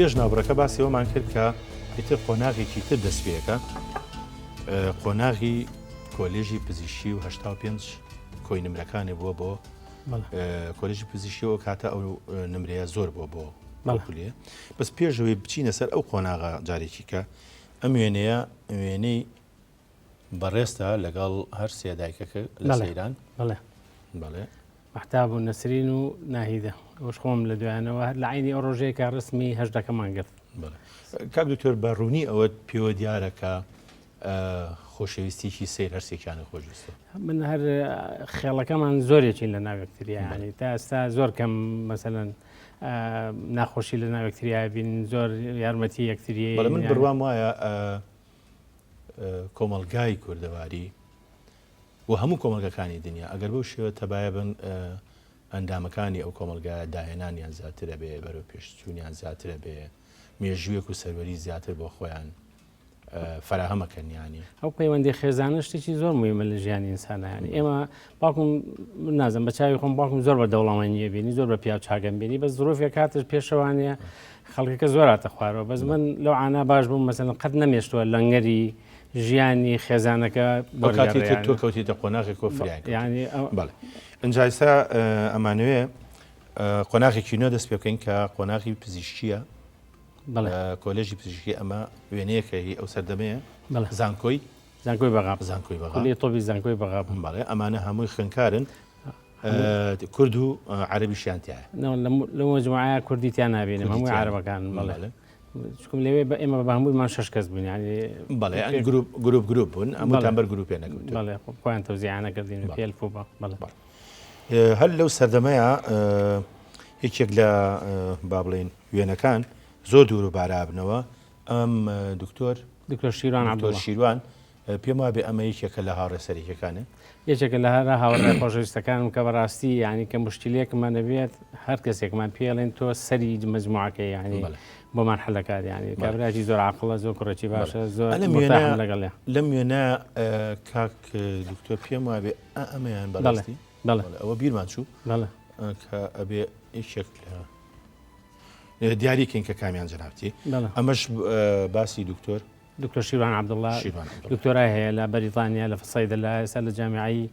پێش ناوبڕەکە باسیەوەمان کرد کە ئیتر قۆناغێکی تر دەست پێەکە قۆناغی کۆلێژی پزیشکی و 85 کۆی نمرەکانی بووە بۆ کۆلێژی پزیشکیەوە کاتە ئەو نمرەیە زۆر بووە بۆ کولێ بەس پێشەوەی بچینە سەر ئەو قۆناغا جارێکی کە ئەم وێنەیە وێنەی بەڕێستە لەگەڵ هەر سێ دایکەکە لە سەیران بەڵێ محتاب و نەسرین و ناهیدە وش خۆم لە دوایانەوە لە عینی ئەو ڕۆژەیەکە ڕسمی هەژدەکەمان گرت. کاک دکتۆر بە ڕوونی ئەوەت پێوە دیارەکە خۆشەویستیی سیر هەرسێکیانە خۆشویستە من هەر خێڵەکەمان زۆرێکی لە ناوێکتریا ینی تا ئێستا زۆر کەم مەسەلەن ناخۆشی لە ناوێکتریا بین زۆر یارمەتی یەکتریە بەڵێ من بڕوام وایە کۆمەلگای کوردەواری و هەموو کۆمەلگەکانی دنیا ئەگەر بەو شێوە تەبایە بن ئەندامەکانی ئەو کۆمەلگایە داهێنانیان زیاترە بێ بەرەو پێشچوونیان زیاترە بێ مێژوویەک و سەروەری زیاتر بۆ خۆیان فراهەمەکەنیانی ئەو پەیوەندی خێزانە شتێکی زۆر مویمە لە ژیانی ئینسانەیانی ئێمە باوکم نازم بە چاوی خۆم باوکم زۆر بە دەوڵەمەندیە بینی زۆر بە پیاو چاگەم بینی بەس زۆرۆفێک کاتش پێشەوانەیە خەڵکەکە زۆر هاتە خوارەوە بەس من لەو عانا باش بووم مەسەلەن قەت نەمێشتووە لەنگەری ژیانی خێزانەکە کاتی تۆ کەوتیتە قۆناغی کۆفریان ینی بەڵێ ئەنجا ئێستا ئەمانوێ قۆناغێکی نوێ دەست پێ بکەین کە قۆناغی پزیشکیە کۆلێژی پزیشکی ئەمە وێنەیەکەی ئەو سەردەمەیە زانکۆی بەغا کلی تۆبی زانکۆی بەغا بەڵێ ئەمانە هەمووی خوێندکارن کورد و عەرەبیشیان تایە لە مجموعەیە کوردیتیان نابینم هەمووی عەرەبەکان بەڵێ چکم لەوێ بە ئێمە بە هەموویمان 6 کەس بوون ینی بەڵێ گروپ بوون هەمووتان بەر گروپێ نەکەوت بەڵێ خۆیان تەوزیعانە کردین پێل فوبە بەڵێ هەر لەو سەردەمەیە یەکێک لە با بڵێن وێنەکان زۆر دوور و بارابنەوە ئەم دکتۆر شیروان پێم وابێ ئەمە یەکێکە لە هاوڕێ سەرەکیەکانە یەکێکە لە هەرە هاوڕێ خۆشەویستەکانم کە بەڕاستی ینی کە مشکلەیەکمان دەبێت هەر کەسێکمان پێڵێن تۆ سەری مجموعەکە ینی بۆمان حەلەکات ینی کابراژی زۆر عاقڵە زۆر کوڕێکی باشە زۆر لەگەڵ لەم وێنە کاک دکتۆر پێم وابێ ئەمەیان بەڵاستی ئەوە بیرمان چوو کە ئەبێ یەکێک لە دیاریکەین کە کامیان جەنابەتی ئەمەش باسی دکتۆر شیروان عەبدوڵڵا دکتۆرای هەیە لە بەریتانیا لە سەیدەلا ئێستا لە جامیعەی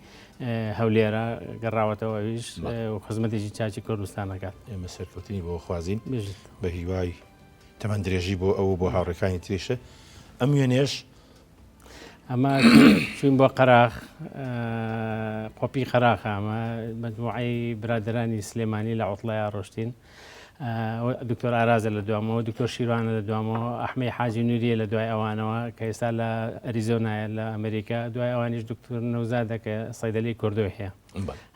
هەولێرە گەڕاوەتەوە ئەویش و خزمەتێکی چاکی کوردستان دەکات ئێمە سەرکەوتنی بۆ خوازین بە هیوای تەمەن درێژی بۆ ئەوە بۆ هاوڕێکانی تریشە ئەم وێنێش ئەمە چوین بۆ قەراخ قۆپی قەراخە ئەمە مجموعەی برادرانی سلێمانی لە عوتڵەیە ڕۆشتین دکتۆر ئارازە لە دوامەوە دکتۆر شیروانە لە دوامەوە ئەحمەی حاجی نوریە لە دوای ئەوانەوە کە ئێستا لە ئەریزۆنایە لە ئەمریکا دوای ئەوانیش دکتۆر نەوزادە کە سەیدەلەی کوردۆ هەیە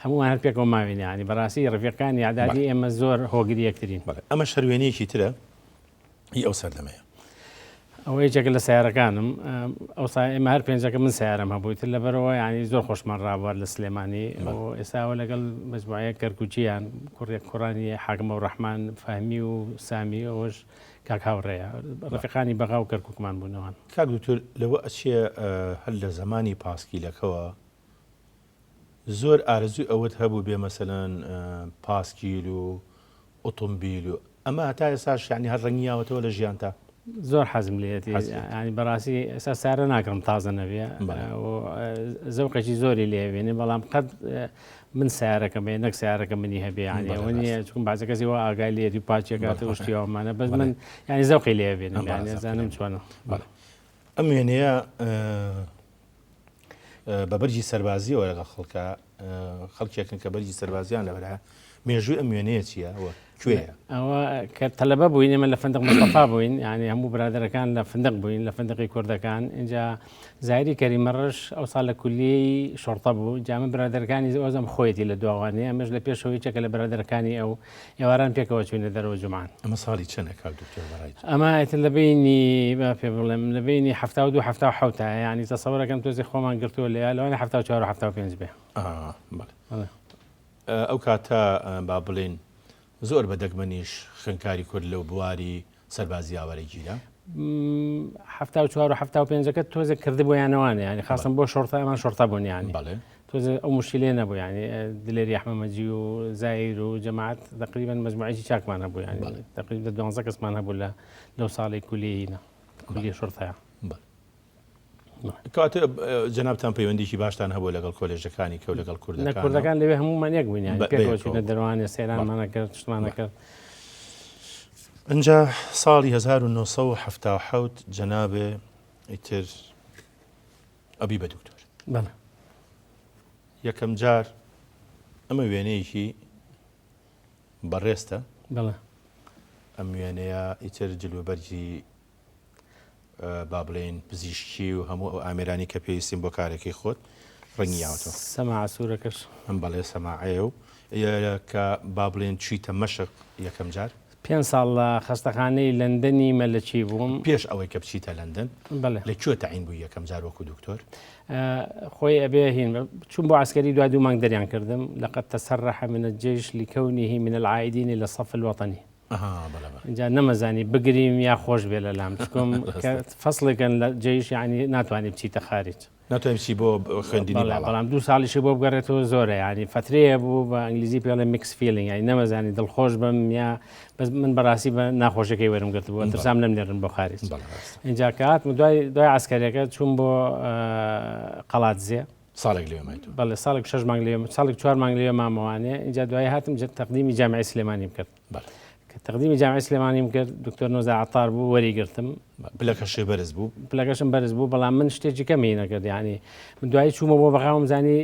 هەمووان هەر پێکەوە ماوین ینی بەڕاستی ڕفیقانی عادادی ئێمە زۆر هۆگری یەکترین ئەمە شەروێنەیەکی ترە هی ئەو سەردەمەیە ئەوە یەکێک لە سیارەکانم ئەوسا ئێمە هەر پێنجەکە من سیارەم هەبووی تر لەبەرەوە ینی زۆر خۆشمان ڕابوار لە سلێمانی ئێستاوە لەگەڵ مجموعەیە کەرکوچیان کوڕانی حاکمە و ڕەحمان فەهمی و سامی ئەوەش کاک هاوڕێیە ڕفیقانی بەغا و کەرکووکمان بوونەوەن کاک دکتۆر لەوە ئەچێ هەر لە زمانی پاسکیلەکەوە زۆر ئارزوی ئەوەت هەبوو بێ مەسەلەن پاسکیل و ئۆتۆمبیل و ئەمە هەتا ئێستاش یعنی هەر ڕەنگیاوەتەوە لە ژیانتا زۆر حەزم لێتی ینی بەڕاستی ئێستا سارە ناکەم تازە نەبێ زەوقێکی زۆری لێوێنێ بەڵام قەت من سیارەکەم بێ نەک سیارەکە منی هەبێ ینی ئەوە نیە چون بازە کەسی وە ئاگای لێتی پاچێکات و شتیوامانە بەس من ینی زەوقی لێوێنم زانم چۆنە ئەم وێنەیە بە بەرجی سەربازیەوە لەگەڵ خەڵکە خەڵکێکن کە بەرجی سەربازیان لەبەرە مێژووی ئەم وێنەیە چییە کوێیە ئەوە کە تەلەبە بووین ئێمە لە فندق مستەفا بووین ینی هەموو برادەرەکان لە فندق بووین لە فندقی کوردەکان اینجا زایری کەریمەڕەش ئەو ساڵ لە کولیەی شۆرتە بوو جامە برادەرەکانی ئۆزەم خۆیەتی لە دووەوانەیە ئەمەش لە پێشەوەی چەکە لە برادەرەکانی ئەو ئێواران پێکەوە چوینە دەرەوە جومان ئەمە ساڵی چەندە کاک دکتۆر بەڕای ئەمە ئێتر لە بینی با پێ بڵێم لە بینی 72 77 ینی تەسەوەرەکەم تۆزی خۆمان گرتووە لێ لەوانە 74 75 بێ ئەو کاتە با بڵێن زۆر بە دەگمەنیش خوێنکاری کورد لەو بواری سەربازی ئاوارەیگیرە 74 و 75ەکە تۆزێک کردی بۆ یانەوانە ینی خاستم بۆ شۆرتە ئەمان شۆرتە بوون ینی تۆزە ئەو مشکلێ نەبوو ینی دلێری ئەحمەمەجی و زایر و جەماعەت تقریبا مەجموعەیەکی چاکمان هەبوو ینی تقریبا 12 کەسمان هەبوو لەو ساڵی کولیەیە کولی شۆرتەیە کاتە جەنابتان پەیوەندیی باشتان هەبوو لەگەڵ کۆلێژەکانی کە و لەگەڵ کوردەکان لەوێ هەمومان یەک بووین پێکەوەچوونە دەروانێ سەیرانمانە کرد شتمانە کرد ئەنجا ساڵی 1970 جەنابێ ئیتر ئەبی بە دکتۆر یەکەم جار ئەمە وێنەیەکی بەڕێستە ئەم وێنەیە ئیتر جلوبەرجی با بڵێن پزیشکی و هەموو ئامێرانی کە پێویستین بۆ کارێکی خۆت ڕەنگیاوەتەوە سەماع سوورەکەش ئەم بەڵێ سەماعەیە و کە با بڵێن چیتە مەشق یەکەم جار 5 ساڵ لە خەستەخانەی لەندەنی مەلەچی بووم پێش ئەوەی کە بچیتە لەندەن لەکوێ تەعین بوو یەکەم جار وەکو دکتۆر خۆی ئەبێ هین چون بۆ عسکەری دوای 2 مانگ دەریان کردم لەقد تەسەرح من الجيش لكونه من العائدين إلى الصف الوطني اینجا نەمەزانی بگریم یا خۆش بێ لە لام چکۆم فەسڵێکن لە جێیش ینی ناتوانانی بچیتە خارج ناتوانین بچی بۆ خوێندنی بەڵام 2 ساڵیشی بۆ بگەڕێتەوە زۆرە ینی فترەیە بوو بە ئینگلیزی پێڵێ میکس فیلینگ ینی نەمەزانی دڵخۆش بم یا بەس من بەڕاستی بە ناخۆشەکەی وەرم گرتبووە ترسام نەمنێرن بۆ خارج اینجا کات دوای عسکەریەکە چوون بۆ قەڵاتزێ ساڵێک لێ بەڵێ ساڵێک 6 مانگ لێ ساڵێک 4 مانگ لێ مامەوانێ اینجا دوای هاتم تەقدیمی جامعەی سلێمانی کرد تقدیمی جامعەی سلێمانیم کرد دکتۆر نۆزا عەتار بوو وەریگرتم پلەکەشی بەرز بوو پلەکەشم بەرز بوو بەڵام من شتێکی کەمی نەکرد ینی من دوایی چوومە بۆ بەغاوم زانی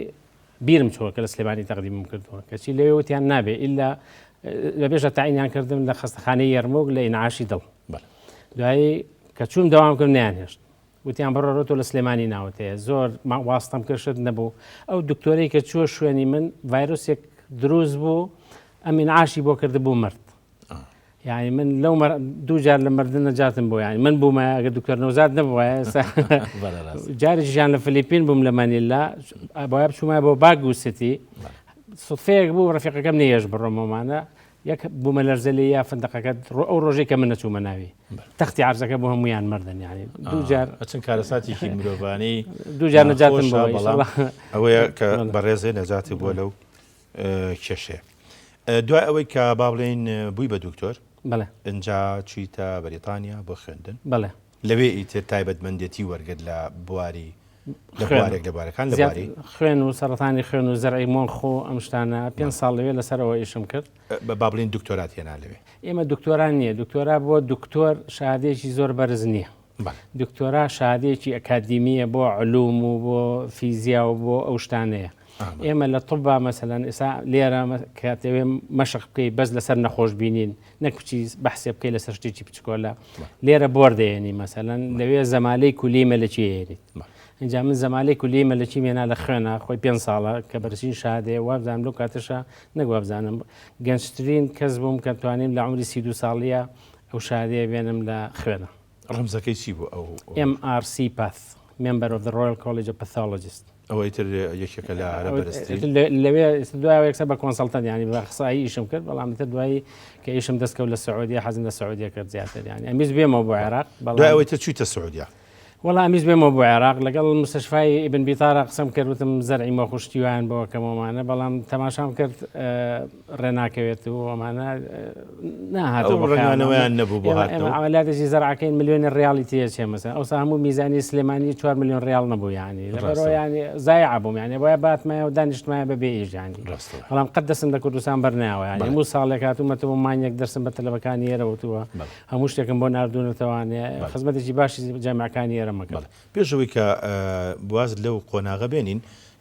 بیرم چۆ کە لە سلێمانی تەقدیمم کردووە کەچی لەوێوتیان نابێ ئیلا لە بێژە تاعینیان کردم لە خەستەخانەی یەرموک لە ئینعاشی دڵ دوایی کە چووم دەوام کرد نیان هێشت وتیان بڕۆ لە سلێمانی ناوتەیە زۆر واستەم کرد نەبوو ئەو دکتۆرەی کە چووە شوێنی من ڤایرۆسێک دروست بوو ئەم ئینعاشی بۆ کردبوو مرد يعني من لو 2 جار لە مردن نەجاتم بۆ ینی من بوومە ئەگەر دکتۆر نەوزاد نەبووە جارێکیان لە فلیپین بووم لە مانیلا بۆە بچوومە بۆ باگوستی سوفەیەک بوو ڕەفیقەکەم نێژ بڕۆمەمانە یەک بوومە لەرزەلی یا فندقەکەت ئەو ڕۆژێک کە من نەچوومە ناوی تەختی عەرزەکە بۆ هەمویان مردن ینی 2 جار چەند کارەساتێکی مرۆڤانی 2 جار نەجاتم بۆ ئەوەیە کە بەڕێزێ نەجاتی بۆ لەو کێشەیە دوای ئەوەی کە با بڵێن بووی بە دکتۆر ئەنجا چیتە بەریتانیا بۆ خوێندن لەوێ ئیتر تایبەتمەندێتی وەرگرت لە بواری لە بوارێک لە بوارەکان لە بواری خوێن و سەرەتانی خوێن و زەرعی مۆڵخۆ ئەم شتانە 5 ساڵ لەوێ لەسەرەوە ئیشم کرد با بڵێن دکتۆرات هێنا لەوێ ئێمە دکتۆران نییە دکتۆرا بۆ دکتۆر شادێکی زۆر بەرز نییە دکتۆرا شادێکی ئەکادیمیە بۆ علوم و بۆ فیزیا و بۆ ئەو شتانەیە ئێمە لە طبا مەسەلەن ئێستا لێرە کاتەوێ مەشق بکەی بەس لەسەر نەخۆش بینین نەک بچی بەحسێ بکەی لەسەر شتێکی بچکۆلە لێرە بۆردەیەنی مەسەلەن لەوێ زەمالەی کولی مەلەکیێنیت اینجا من زەمالەی کولی مەلەکی مێنا لە خوێنە خۆی 5 ساڵە کە بەرزین شادەیە وابزانم لەو کاتەشە نەک وابزانم گەنجترین کەس بووم کە توانیم لە عمری 32 ساڵیە ئەو شادەیە بێنم لە خوێنە ڕەمزەکەی چی بوو ئەو MRC Path Member of the Royal College of Pathologists ئەوە ئیتر یەکێکە لە عەرە بەرزترین لەوێ دوای یەکسەر بە کۆنسەڵتەنت ینی بە ئەخسایی ئیشم کرد بەڵام تر دوایی کە ئیشم دەستکەوت لە سعودیا حەزم لە سعودیا کرد زیاتر ینی ئەمیز بێمەوە بۆ عێراق دوای ئەوەی تر چوویتە سعودیا والله ئەمیش بێمەوە بۆ عێراق لەگەڵ مستەشفای ئیبن بیتارە قسەم کرد وتم زەرعی مۆخشتیوان بۆ کەمەوانە بەڵام تەماشام کرد ڕێناکەوێت و ئەمانە ناهاتەوە ڕێنانەوەیان نەبوو بۆ ئێمە عملیاتێکی زەرعەکەین ملیۆنی ڕیاڵی تێچێ مەسەن ئەوسا هەموو میزانی سلێمانی 4 ملیۆن ڕیاڵ نەبوو یانی لەبەرەوە یانی زایع بووم یانی بۆیە باتمایە و دانیشتمایە بەبێ ئیش یانی بەڵام قەت دەسم لە کوردستان بەرناوە یانی هەموو ساڵێک هاتوومەتەوە مانیەک دەرسم بە تەلەبەکانی ئێرەوتووە هەموو شتێکم بۆ ناردوونەتەوانێ خزمەتێکی باشی جامعەکانی ئێرەمە کرد. پێشەوەی کە بواز لەو قۆناغە بێنین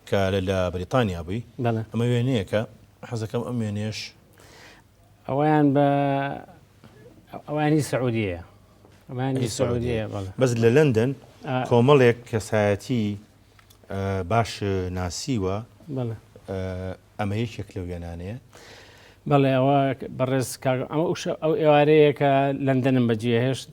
کە لە بریتانیا بووی ئەمە وێنەیە کە حەزەکەم ئەم وێنێش ئەویان بە ئەوانی سعودیە ئەمانی سعودیە بەس لە لەندەن کۆمەڵێک کەسایەتی باش ناسیوە ئەمە یەکێک لە وێنانەیە بەڵێ ئەوە بەڕێز ئەو ئێوارەیە کە لەندەنم بەجێهێشت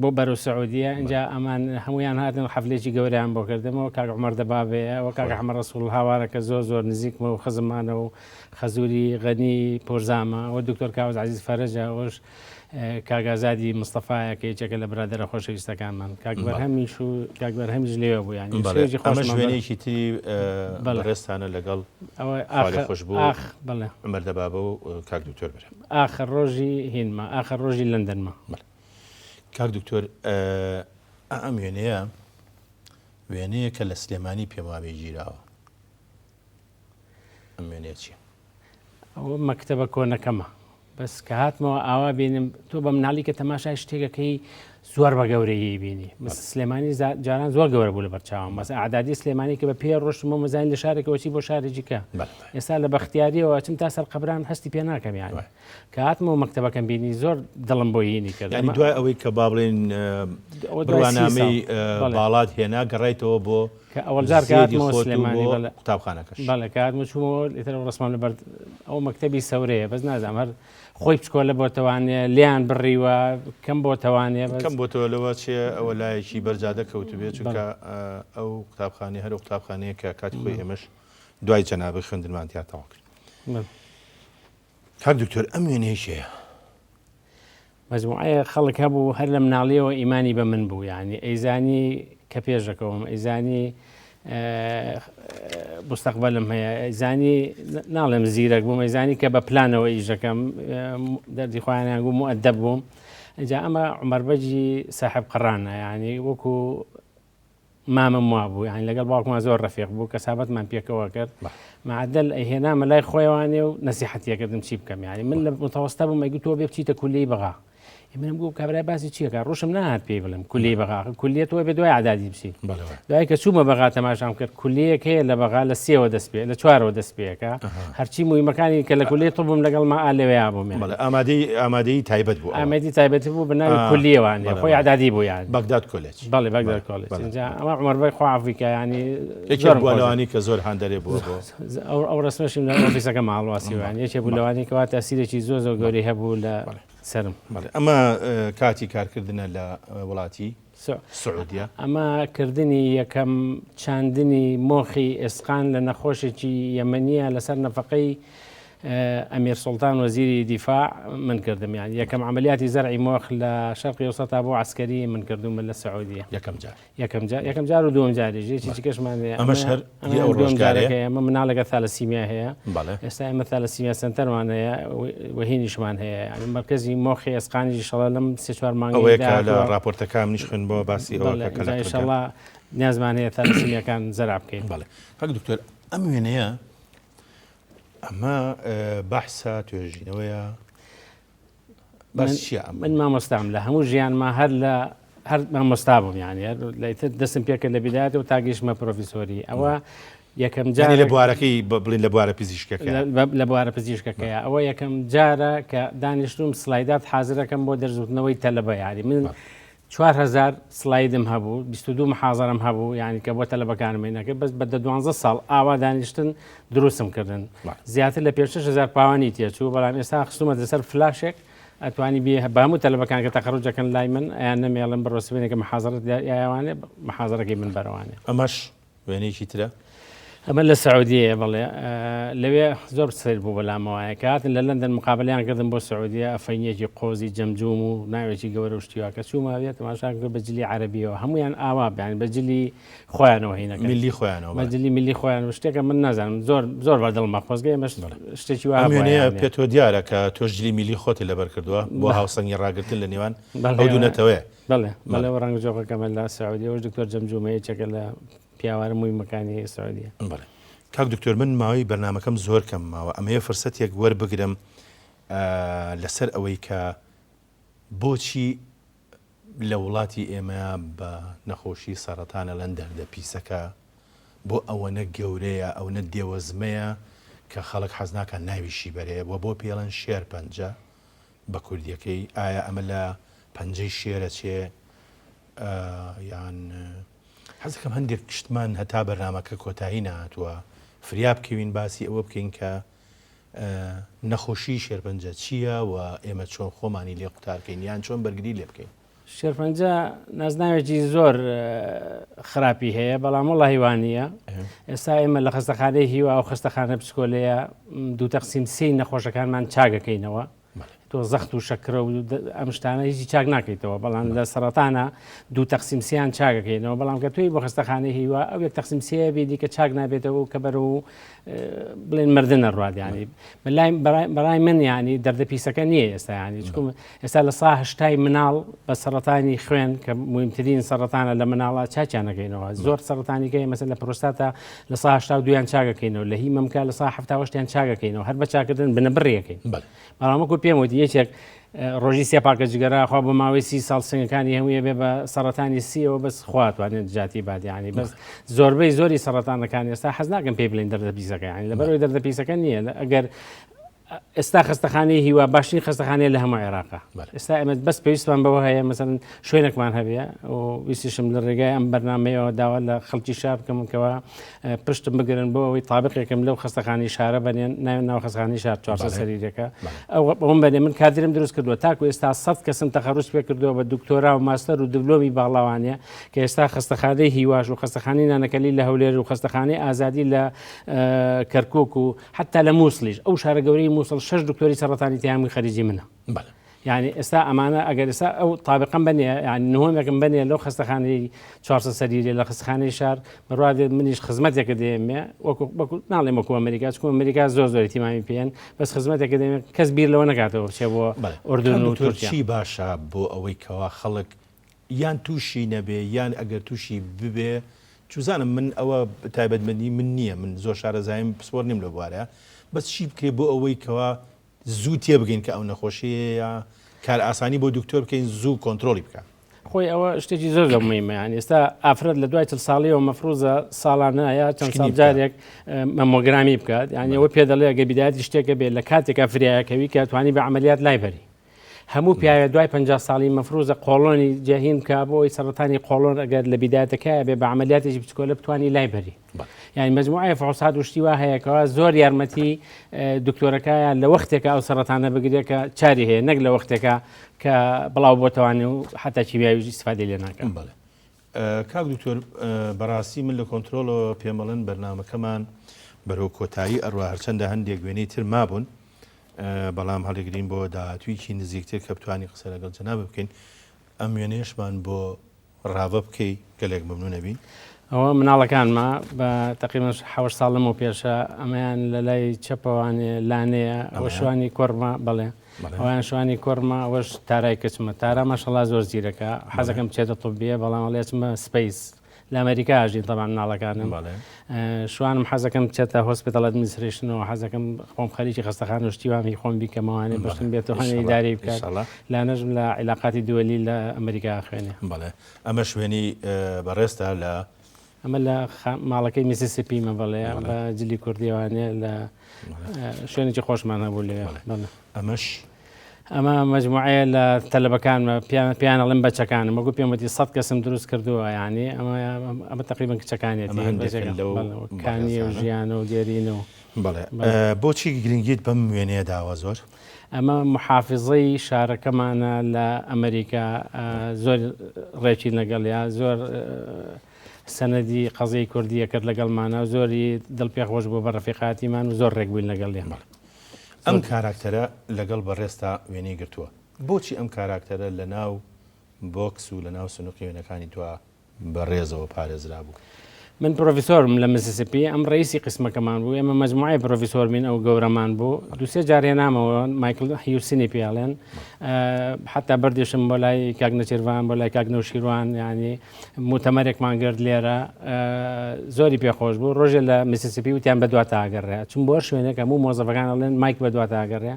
بۆ بەرەو سعودیە اینجا ئەمان هەمویان هاتن حەفلێکی گەوریان بۆ کردمەوە کاک عومەر دەبابەیە ئەوە کاک ئەحمەد ڕەسوڵ هاوارەکە زۆر نزیکمە و خزمانە و خەزووری غەنی پۆرزامە ئەوە دکتۆر کاوز عەزیز فەرەجە ئەوش کاگازادی مستەفایە کە یەکێکە لە برادەرە خۆشەویستەکانمان کاک بەرهەمیش و کاک بەرهەمیش لێوە بوو یانی ئەمەش وێنەیەکی تری ڕێستانە لەگەڵ خۆش بوو عومەر دەبابە و کاک دکتۆر بەرهەم ئاخر ڕۆژی هینمە ئاخر ڕۆژی لەندەنمە کاک دکتۆر ئەم وێنەیە کە لە سلێمانی پێم وابێ گیراوە ئەم وێنەیە چییە؟ ئەوە مەکتەبە کۆنەکەمە بەس کە هاتمەوە ئاوا بینم تۆ بە مناڵی کە تەماشای شتێکەکەی زۆر بە گەورەیی بینی مەس سلێمانی جاران زۆر گەورە بوو لە بەرچاوم مەس عادادی سلێمانی کە بە پێ ڕۆشتمە مەزانین لە شارێکەوەچی بۆ شارێکی کە ئێستا لە بەختیاریەوە چم تا سەر قەبران هەستی پێ ناکەم یانی کە هاتمەوە مەکتەبەکەم بینی زۆر دڵم بۆ یینی کرد ینی دوای ئەوەی کە با بڵێن بڕوانامەی باڵات هێنا گەڕێیتەوە بۆ ئەوەل جار کاتمەوە سلێمانی قوتابخانەکەش بەڵێ کاتمە چوومەوە ئیتر ڕسمان لەبەر ئەو مەکتەبی سەورەیە بەس نازانم هەر خۆی بچکۆلە بۆ تەوانێ لیان بڕیوە کەم بۆ تەوانێ کەم بۆ تۆ لەوە چێ ئەوە لایەکی بەرجادە کەوتبێت چونکە ئەو قوتابخانەی هەر قوتابخانەیە کە کاتی خۆی ئێمەش دوای جەنابەی خوێندنمان تیا تەواو کرد. کاک دکتۆر ئەم وێنەیەشەیە مەجموعەیە خەڵک هەبوو هەر لە مناڵیەوە ئیمانی بە من بوو یعنی ئەیزانی کە پێشەکەوم ئەیزانی مستەقبەلم هەیە ئەیزانی ناڵێم زیرەک بووم ئەیزانی کە بە پلانەوە ئیژەکەم دەردی خۆیانیان بوو مؤدەب بووم ئەجا ئەمە عومەر بەجی ساحب قڕانە یعنی وەکو مامەم وا بوو یعنی لەگەڵ باوکمان زۆر ڕەفیق بوو کە سابەتمان پێکەوە کرد معدل ئەیهێنامە لای خۆیوانێ و نەسیحەتیەکردم چی بکەم یعنی من لە متەوەستا بووم ئەیگوت تۆ بێ بچیتە کوللەی بەغا منم گوت کابرای باسی چیەکە ڕۆشم نهات پێی بڵێم کوللەی بەغا کوللیە تۆ بێ دوای عادادی بچیت دوای کە چوومە بەغا تەماشام کرد کوللیەک هەیە لە بەغا لە 3ەوە دەست پێ لە 4ەوە دەست پێەکە هەرچی مویمەکانی کە لە کوللێ تۆ بووم لەگەڵ ما ئالەوەیا بووم ئامادەی تایبەت بوو ئامادەی تایبەتی بوو بناوی کوللیەوەوانێ خۆی عادادی بوو یان بەغداد کۆلێج بەڵێ بەغداد کۆلێج اینجا ئەمە عومەر بەی خوا عەفویکە یعنی یەکێک بوو لەوانی کە زۆر هەندەرێ بووە ئەو ڕسمەشم لە ئۆفیسەکە ماڵواسیوان یەکێک بوو لەوانی کەوا تاسیرێکی زۆر گەورەی هەبوو لە سرم. ئەمە کاتی کارکردنە لە وڵاتی سعودیە ئەمە کردنی یەکەم چاندنی مۆخی ئێسقان لە نەخۆشێکی یەمەنیە لەسەر نەفەقەی ئەمیر سوڵتان وەزیری دیفاع من کردم یان یەکەم عملیاتی زەرعی مۆخ لە شەرقی وسەتا بۆ عسکەری من کردومە لە سعودیە یەکەم جار و دووەم جاریش یەکێکی کەشمان ئەمەش هەر ئەو ڕۆژگارەیە ئەمە مناڵەکە تالەسیمیا هەیە ئێستا ئێمە تالەسیمیا سنتەرمان هەیە وەهینیشمان هەیە ینی مەرکەزی مۆخی ئێسقانی شەڵە لەم 3-4 مانگەیە لە راپۆرتەکەم نیشخن بۆ باسی ئەوەکەڵە نیازمان هەیە تالەسیمیەکان زەرع بکەین. کاک دکتۆر ئەم وێنەیە ئەمە بەحسە توێژینەوەیە باس چییە؟ من مامۆستام لە هەموو ژیانما هەر مامۆستا بووم یعنی لەیتر دەستم پێکرد لە بیدایەتەوە و تا گەیشتمە پرۆفیسۆری ئەوە یەکەم جار لە بوارەکەی بڵین لە بوارە پزیشکەکە لە بوارە پزیشکەکەیە ئەوە یەکەم جارە کە دانیشتوم سلایدات حازرەکەم بۆ دەرزوتنەوەی تەلەبە یاری من 4000 سلایدم هەبوو 22 محازرم هەبوو یعنی کە بۆ تەلەبەکانم هێناکرد بەس بە 12 ساڵ ئاوا دانیشتن دروستم کردن زیاتر لە 6000 پاوانی تێچوو بەڵام ئێستا خستومە لەسەر فلاشێک ئەتوانی بێ بە هەموو تەلەبەکان کە تەقەڕوجەکەن لای من ئەیان نەمێڵم بڕۆ سبێنێکە محازرەت یاوانێ محازرەکەی من بەرەوانێ. ئەمەش وێنەیەکی ترە ئەمە لە سعودیە بڵێ لەوێ زۆر سیر بوو بەلامەوەیە کاتن لە لەندەن مقابلیان کردن بۆ سعودیە ئەفەینیەکی قۆزی جەمجوم و ناوێکی گەورە و شتیواکە چووماوێت تەماشا کرد بەجلی عەربیەوە هەمویان ئاوا بیان بەجلی خۆیانەوە هینەکە میلی خۆیانەوە بەجلی میلی خۆیان شتێکە من نازانم زۆر بەدڵمە خۆزگەی مەش شتێکی وایە پێتۆ دیارە کە تۆژلی میلی خۆتی لەبەر کردووە بۆ هاوسەنگی ڕاگرتن لە نێوان ئەو دوونەتەوەیە بەڵێ ڕەنگ جۆقەکەمە لە سعودیەوەش دکتۆر جەمجومەیە چێکە لە پیاوانە مووی مەکانی سعودیە. بەڵێ کاک دکتۆر من ماوەی بەرنامەکەم زۆر کەم ماوە ئەمەیە فرسەتێک وەربگرم لەسەر ئەوەی کە بۆچی لە وڵاتی ئێمە بە نەخۆشی سەرەتانە لەن دەردە پیسەکە بۆ ئەوەنە گەورەیە ئەوەنە دێوەزمەیە کە خەڵک حەزناکە ناویشی بەرێ بۆ پێڵەن شێر پەنجە بە کوردیەکەی ئایا ئەمە لە پەنجەی شێرە چێ یان حەزەکەم هەندێک شتمان هەتا بەرنامەکە کۆتایی نهاتووە فریا بکەوین باسی ئەوە بکەین کە نەخۆشی شێرپەنجە چییە و ئێمە چۆن خۆمانی لێ قوتارکەین یان چۆن بەرگری لێ بکەین. شێرپەنجە نازناوێکی زۆر خراپی هەیە بەڵام وڵی وانە ئێستا ئێمە لە خستەخانەی هیوا ئەو خستەخانە پسکۆلەیە دوو تەقسیم سێی نەخۆشەکانمان چاگەکەینەوە تۆ زەخت و شەکرە و ئەم شتانە هیچی چاک ناکەیتەوە بەڵام لە سەرەتانە دوو تەقسیم سییان چاگەکەینەوە بەڵام کە توی بۆ خستەخانەی هیوا ئەو یەک تەقسیم سێ بێ دیکە چاک نابێتەوە و کە بەر و بڵێن مردنە ڕوادیانی بەڕای من ینی دەردە پیسەکە نییە ئێستا ینی چکم ئێستا لە سا هشتای مناڵ بە سەرەتانی خوێن کە مهمترین سەرەتانە لە مناڵە چاکیانەکەینەوە زۆر سەرەتانیکەی مەسەن لە پرۆستاتە لە سا هشتا دویان چاگەکەینەوە لە هی مەمکە لە سا هەفتاوەشتیان چاگەکەینەوە هەر بە چاکردن بنە بڕیەکەین بەڵامەکو پێم وتی یەکێک ڕۆژی سێپاکە جگەرا خوا بۆ ماوەی 30 ساڵ سنگەکانی هەموویە بێ بە سەرەتانی سیەوە بەس خواتوانێت جاتی بادیانی بەس زۆربەی زۆری سەرەتانەکانی ئێستا حەز ناکەم پێی بڵین دەردە پیسەکەیانی لەبەرەوەی دەردە پیسەکە نییە ئەگەر ئێستا خستەخانەی هیوا باشترین خستەخانەیە لە هەموو عێراقا ئێستا ئێمە بەس پێویستمان بەوە هەیە مەسەن شوێنێکمان هەبێ و ویستیشم لە ڕێگای ئەم بەرنامەیەوە داوا لە خەڵکی شار بکەمکەوە پشتم بگرن بۆ ئەوەی تابقێکم لەو خستەخانی شارە بەنێن ناوێن ناو خستەخانی شار 400 سەریرەکە ئەوم بەنێ من کادرم دروست کردووە تاکو ئێستا 100 کەسم تەخەڕوج پێ کردووە بە دکتۆرا و ماستەر و دیپلۆمی باڵاوانە کە ئێستا خستەخانەی هیواش و خستەخانەی نانەکەلی لە هەولێر و خستەخانەی ئازادی لە کەرکووک و حتا لە مووسڵیش ئەو شارە گەورەی مووسڵ 6 دکتۆری سەرەتانی تیامی خەریجی منە یعنی ئێستا ئەمانە ئەگەر ئێستا ئەو تابقم بنێ یعنی نهۆمێکم بنێ لەو خستەخانەی 400 سەریرە لە خستەخانەی شار بڕوادێت منیش خزمەتێکە دێمێ وەکو ناڵێم وەکو ئەمریکا چکو ئەمریکا زۆر تیمامی پێیان بەس خزمەتێکە دێمێ کەس بیر لەوە نەکاتەوە بچێ بۆ ئوردون و تورکیا. چی باشە بۆ ئەوەی کەوا خەڵک یان تووشی نەبێ یان ئەگەر تووشی ببێ چوزانم من ئەوە تایبەتمەندی من نییە من زۆر شارەزایم پسپۆر نیم لە بوارەیە بەس چی بکرێ بۆ ئەوەی کەوا زوو تێبگەین کە ئەو نەخۆشیەیە کار ئاسانی بۆ دکتۆر بکەین زوو کۆنتترۆلی بکە خۆی ئەوە شتێکی زۆر مهمە یان ئێستا ئافرەت لە دوای 40 ساڵیەوە مەفروزە ساڵانەیە چەند ساڵ جارێک مەمۆگرامی بکات یعنی ئەوە پێ دەڵێ ئەگە بیدایەتی شتێکە بێت لە کاتێکە فریایەکەوی کە توانی بە عملیات لایبەری هەموو پیاوە دوای 50 ساڵی مەفروزە قۆڵۆنی جەهین بکە بۆی سەرەتانی قۆڵۆن ئەگەر لە بیدایەتەکەیە بێ بە عملیاتێکی بچکۆلە بتوانی لایبەری یعنی مجموعە فحوسات وشتی وا هەیەکەوە زۆر یارمەتی دکتۆرەکەیان لە وەختێکە ئەو سەرەتانە بگرێت کە چاری هەیە نەک لە وەختێکە کە بڵاو بۆتەوانی و حتا چیبیاویژی استفادە لێ ناکەم. کاک دکتۆر بەڕاستی من لە کۆنتترۆلەوە پێمەڵەن بەرنامەکەمان بەرەو کۆتایی ئەڕوا هەرچەندە هەندێک وێنەی تر مابوون بەڵام هەڵێگرین بۆ داهاتوویکی نزیکتر کە بتوانی قسە لەگەڵ جەنابە بکەین ئەم وێنەیەشمان بۆ ڕاوە بکەی گەلێک مەمنوو نەبین. ئەوە مناڵەکانمە بە تقریبا 7 ساڵم و پێشە ئەمەیان لە لای چەپەوانێ لانەیە ئەوە شوانی کۆرمە بڵێ ئەویان شوانی کۆرمە ئەوەش تارای کچمە تارا ماشەڵا زۆر زیرەکە حەزەکەم بچێتە طبیە بەڵام ئەڵێچمە سپیس لە ئەمریکا ئاژین تەمان مناڵەکانم شوانم حەزەکەم بچێتە هۆسپیتال ئەدمینستریشنەوە حەزەکەم خۆم خەریکی خستەخان و شتیوامی خۆم بیکەمەوانێ بەشتم بێتەوە ئیداری بکات لانەژم لە عیلاقاتی دووەلی لە ئەمریکا خوێنێ. بەڵێ ئەمە شوێنی بەڕێستا لە ئەمە لە ماڵەکەی میسیسیپیمە بڵێ بە جلی کوردیوانێ لە شوێنێکی خۆشمان هەبوو لێ ئەمەش ئەمە مجموعەیە لە تەلەبەکانمە پیانەڵم بەچەکانم وەگو پێم وتی 100 کەسم دروست کردووە ینی ئەمە تقریبا کچەکانێتی کانی و ژیانە و دێرینە و بەڵێ بۆچی گرنگیت بەم وێنەیە داوە زۆر ئەمە محافظەی شارەکەمانە لە ئەمریکا زۆر ڕێکی لەگەڵیا زۆر سەنەدی قەزەی کوردیە کرد لەگەڵمانە و زۆری دڵپێ خۆش بوو بە ڕەفیقاتیمان و زۆر ڕێک بووین لەگەڵ لێ. ئەم کاراکتەرە لەگەڵ بەڕێستا وێنەی گرتووە. بۆچی ئەم کاراکتەرە لە ناو بۆکس و لە ناو سنووقی وێنەکانی توە بەڕێزەوە پارێزرا بوو؟ من پرۆفیسۆرم لە میسیسیپی، ئەم ڕئیسی قسمەکەمان بوو، ئێمە مەجموعەی پرۆفیسۆر بین ئەو گەورەمان بوو، دووسێ جار هێنامەوە مایکل هیوسینی پێڵێن، حتا بەردێشم بۆ لای کاک نەچیروان بۆ لای کاک نەوشیروان، ینی مؤتەمەرێکمان گرت لێرە زۆری پێخۆش بوو. ڕۆژێ لە میسیسیپی وتیان بە دواتە ئاگەڕێ، چون بۆ شوێنێک هەموو مۆزەفەکان ئەڵێن مایک بە دواتە ئاگەڕێ.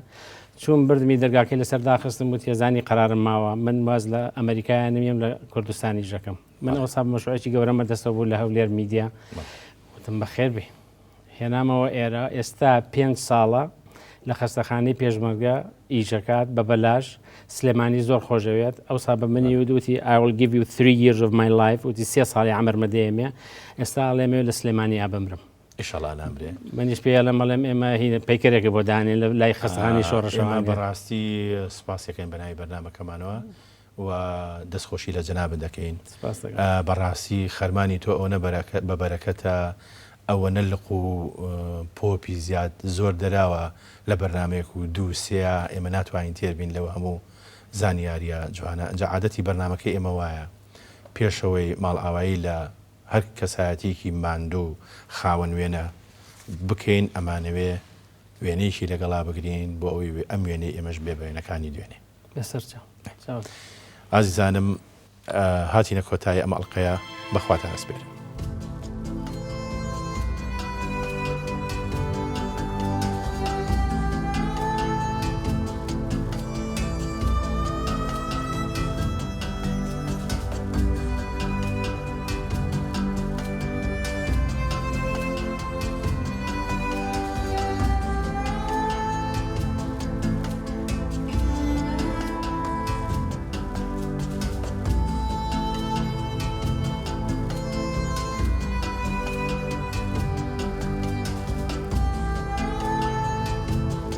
چون بردمی دەرگاکەی لەسەر داخستم و تێزانی قەرارم ماوە، من واز لە ئەمریکایە نمیم لە کوردستانی ژەکەم. من ئەوسا مەشروعێکی گەورەمە دەستەوە بوو لە هەولێر میدیا، وتم بەخێر بێ هێنامەوە ئێرە. ئێستا 5 ساڵە لە خەستەخانەی پێشمەرگە ئیشەکات بە بەلاش، سلێمانی زۆر خۆشەوێت. ئەوسا بە منی وتی I will give you 3 years of my life، وتی 3 ساڵی عەمرمە دێمێ، ئێستا ئەڵێمێ لە سلێمانی ئابمرم. ئیشەڵا نامرێ. منیش پێ لە مەڵێم ئێمە هینە پەیکەرێکە بۆ دانێن لە لای خەستەخانەی شۆڕەشەوە. بەڕاستی سوپاسەکەین بەناوی بەرنامەکەمانەوە و دەستخۆشی لە جەنابن دەکەین. بەڕاستی خەرمانی تۆ ئەوەنە بە بەرەکەتە، ئەوەنە لق و پۆپی زیاد زۆر دەراوە لە بەرنمەیەک و 2-3 ئێمە ناتوانین تێربین لەوە هەموو زانیاریە جوانە. ئەنجا عادەتی بەرنمەکە ئێمە وایە پێشەوەی ماڵ ئاوایی لە هەر کەسایەتێکی ماندوو خاوەن وێنە بکەین، ئەمانەوێ وێنەیەکی لەگەڵا بگرین بۆ ئەوەی ئەم وێنەی ئێمەش بێ بەوێنەکانی دوێنێ. لەسەر ئازیزانم، هاتینە کۆتایی ئەم ئەڵقەیە، بەخواتان ئەسپێرم.